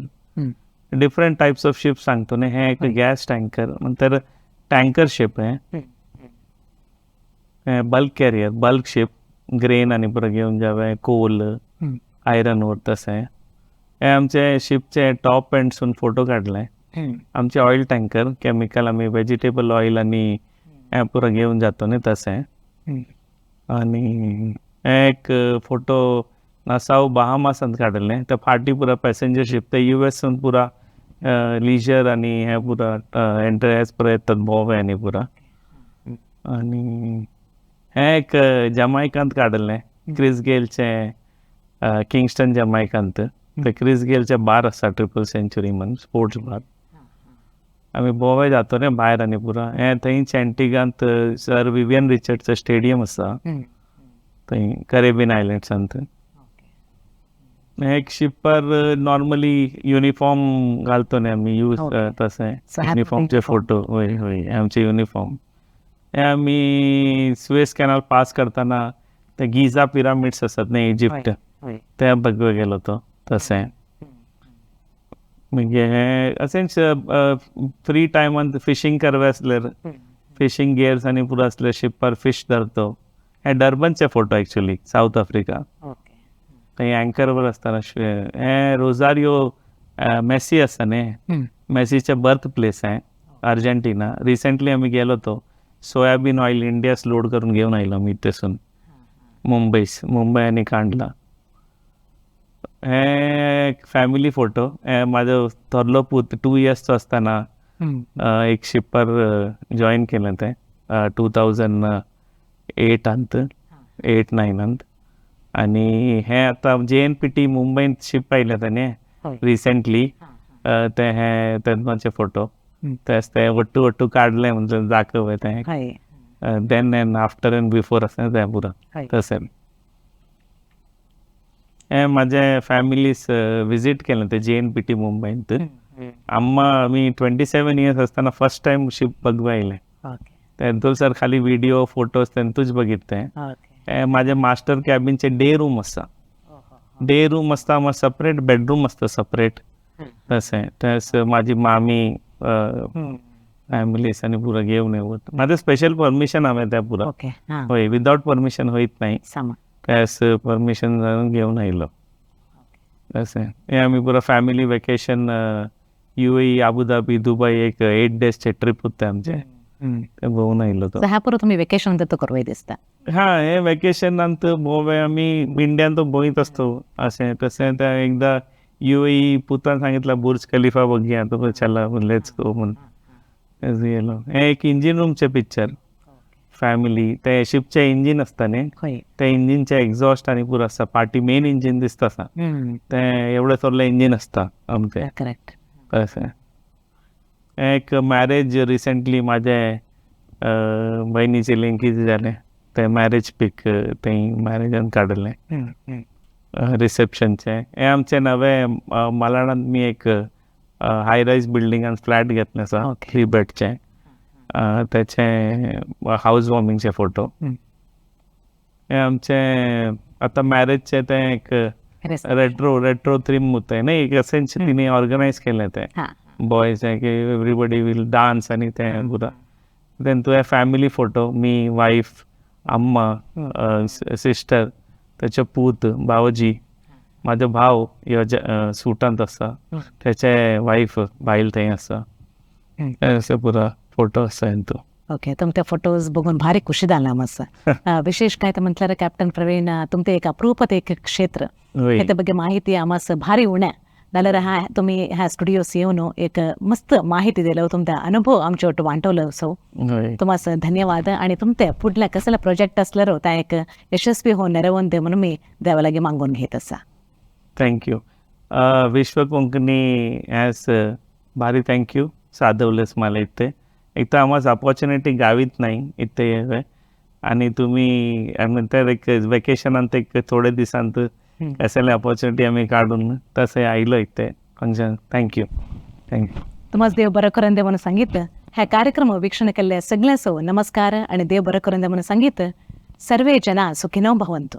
different types of ship सांगतो ना. हे एक गॅस टँकर नंतर टँकर शिप आहे. Bulk carrier bulk ship grain आणि पुरा घेऊन जावे कोल आयरन ओर तसं आहे. हे आमचे शिपचे टॉप एंडसून फोटो काढलाय. आमचे ऑइल टँकर केमिकल आम्ही व्हेजिटेबल ऑइल आणि पुरा घेऊन जातो ना तसं आहे. आणि एक फोटो नासाव बहामासांत काढले तर फाटी पुरा पॅसेंजर शिप ते US पुरा लिजर आणि हे पुरा एंटरस पुरा येतात भोव आणि पुरा. आणि हे एक जमायकांत काढले क्रिस गेलचे किंगस्टन जमायकांत. तर क्रिस गेलचे बार असा 3rd सेंचुरी म्हणून स्पोर्ट्स बार. आम्ही बोवाय जातो रे बाहेर आणि पुरा हे थंयच अँटिगांत सर विवियन रिचर्डचं स्टेडियम असा थंय करेबियन आयलँड्सांत. एक शिपर नॉर्मली युनिफॉर्म घालतो ना आम्ही यूज तसं आहे युनिफॉर्मचे फोटो. होय होय आमचे युनिफॉर्म हे आम्ही स्वेस कॅनल पास करताना ते गिझा पिरामिड्स असतात ना इजिप्त ते बघू गेलो होतो तसं आहे. म्हणजे हे असेच फ्री टायमात फिशिंग करवे असल्यार फिशिंग गियर्स आणि पुरा असले शिपर फिश धरतो. हे डर्बनचे फोटो ॲक्च्युली साऊथ आफ्रिका. थंय अँकरवर असताना हे रोजारियो मेसी असता न्ही मेसीचे बर्थ प्लेस आहे अर्जेंटिना. रिसेंटली आम्ही गेलो होतो. सोयाबीन ऑइल इंडियास लोड करून घेऊन आयलो मी इथेसून मुंबई आणि कांडला. हे फॅमिली फोटो माझं थोरलो पूत 2 इयर्सचो असताना एक शिपर जॉईन केलं ते 2008 8-9 आणि हे आता JNPT मुंबईत शिप पाहिलं त्याने होय. रिसेंटली ते हे तेन्नाचे फोटो तेच ते वट्टू वट्टू काढले म्हणजे दाखव ते होय. Then end after end before असं ते पुरं होय. तसें हे माझे फॅमिलीस विजिट केलं ते JNPT मुंबईत आम्हा मी 27 इयर्स असताना फर्स्ट टाइम शिप बघवा येयले ओके. तेंतूर सर खाली व्हिडिओ फोटोज तेंतूच बघितले ओके. माझे मास्टर कॅबिनचे डे रूम असता डे रूम असता मग सेपरेट बेडरूम असतं सेपरेट तसे तस माझी मामी फॅमिलीस आणि पुरं घेऊन येऊत माझं स्पेशल परमिशन हवे त्या पुरं ओके. हां. होय विदाउट परमिशन होईत नाही सामा. त्यास परमिशन घेऊन आयलो तसे हे आम्ही पुरं family vacation UAE Abu Dhabi Dubai एक 8 डेजचे ट्रिप होते आमचे ते बघून आयलो तो ह्या पुरो तुम्ही वेकेशन तो करवाय दिसता. हा हे वेकेशन नंतर भोवे आम्ही इंडियान तो बोईत असतो असे तसे त्या एकदा UAE पुतान सांगितलं बुर्ज खलिफा बघूया तो चला लेट्स गो म्हणून गेलो हे एक इंजिन रूमचे पिक्चर फॅमिली ते शिपचे इंजिन असताने होय. त्या इंजिनचे एक्झॉस्ट आणि पुरं असता पार्टी मेन इंजिन दिसता ते एवढे सगळे इंजिन असता आमचे करेक्ट. असं एक मॅरेज रिसेंटली माझे बहिणीचे लिंकीज झाले ते मॅरेज पिक ते मॅरेजान काढले रिसेप्शनचे हे आमचे नवे मालाडात मी एक हाय राईज बिल्डिंग आणि फ्लॅट घेतले असा Okay. 3 बेडचे त्याचे हाऊस वॉर्मिंगचे फोटो हे आमचे आता मॅरेजचे ते एक रेट्रो थीम होते नाही एक असेंच तिने ऑर्गनाईज केले ते बॉयज आहे की एव्हरीबडी विल डान्स आणि ते पुरा देन तुझ्या फॅमिली फोटो मी वाईफ आम्मा सिस्टर त्याचे पूत भावजी माझा भाव सुटांत असा त्याचे वाईफ बायल थंय असा असं पुरा फोटो असा तो ओके. तुमच्या फोटोज बघून भारी खुशी झाला मस्त विशेष काय तर म्हटल्यार कॅप्टन प्रवीण तुमचे एक अप्रूपत एक क्षेत्र होय. ह्याच्या ಬಗ್ಗೆ ಮಾಹಿತಿ आम्हास भारी उण्या नाल्यार ह्या तुम्ही ह्या स्टुडिओस येऊन एक मस्त माहिती दिलं तुमचा अनुभव आमच्या वाटो वांटवलं सो होय. तुम्हाला धन्यवाद आणि तुमच्या पुढल्या कसला प्रोजेक्ट असल्यारो त्या एक यशस्वी हो नेरवून दे म्हणून मी देवालागे मागून घेत असा. थँक्यू विश्व कोंकणी ॲज भारी थँक्यू साधवलंच मला इथे एक तर आम्हाला अपॉर्च्युनिटी गावीत नाही इथे आणि तुम्ही नंतर एक वेकेशनांत एक थोडे दिवसांत कसले अपॉर्च्युनिटी आम्ही काढून तसे आयलो इथे फंक्शन थँक्यू तुम्हाला देव बरं करून दे म्हणून सांगितलं ह्या कार्यक्रम वीक्षण केल्या सगळ्यांसो नमस्कार आणि देव बरं करून दे म्हणून सांगितलं सर्वे जना सुखिनो भवंतु.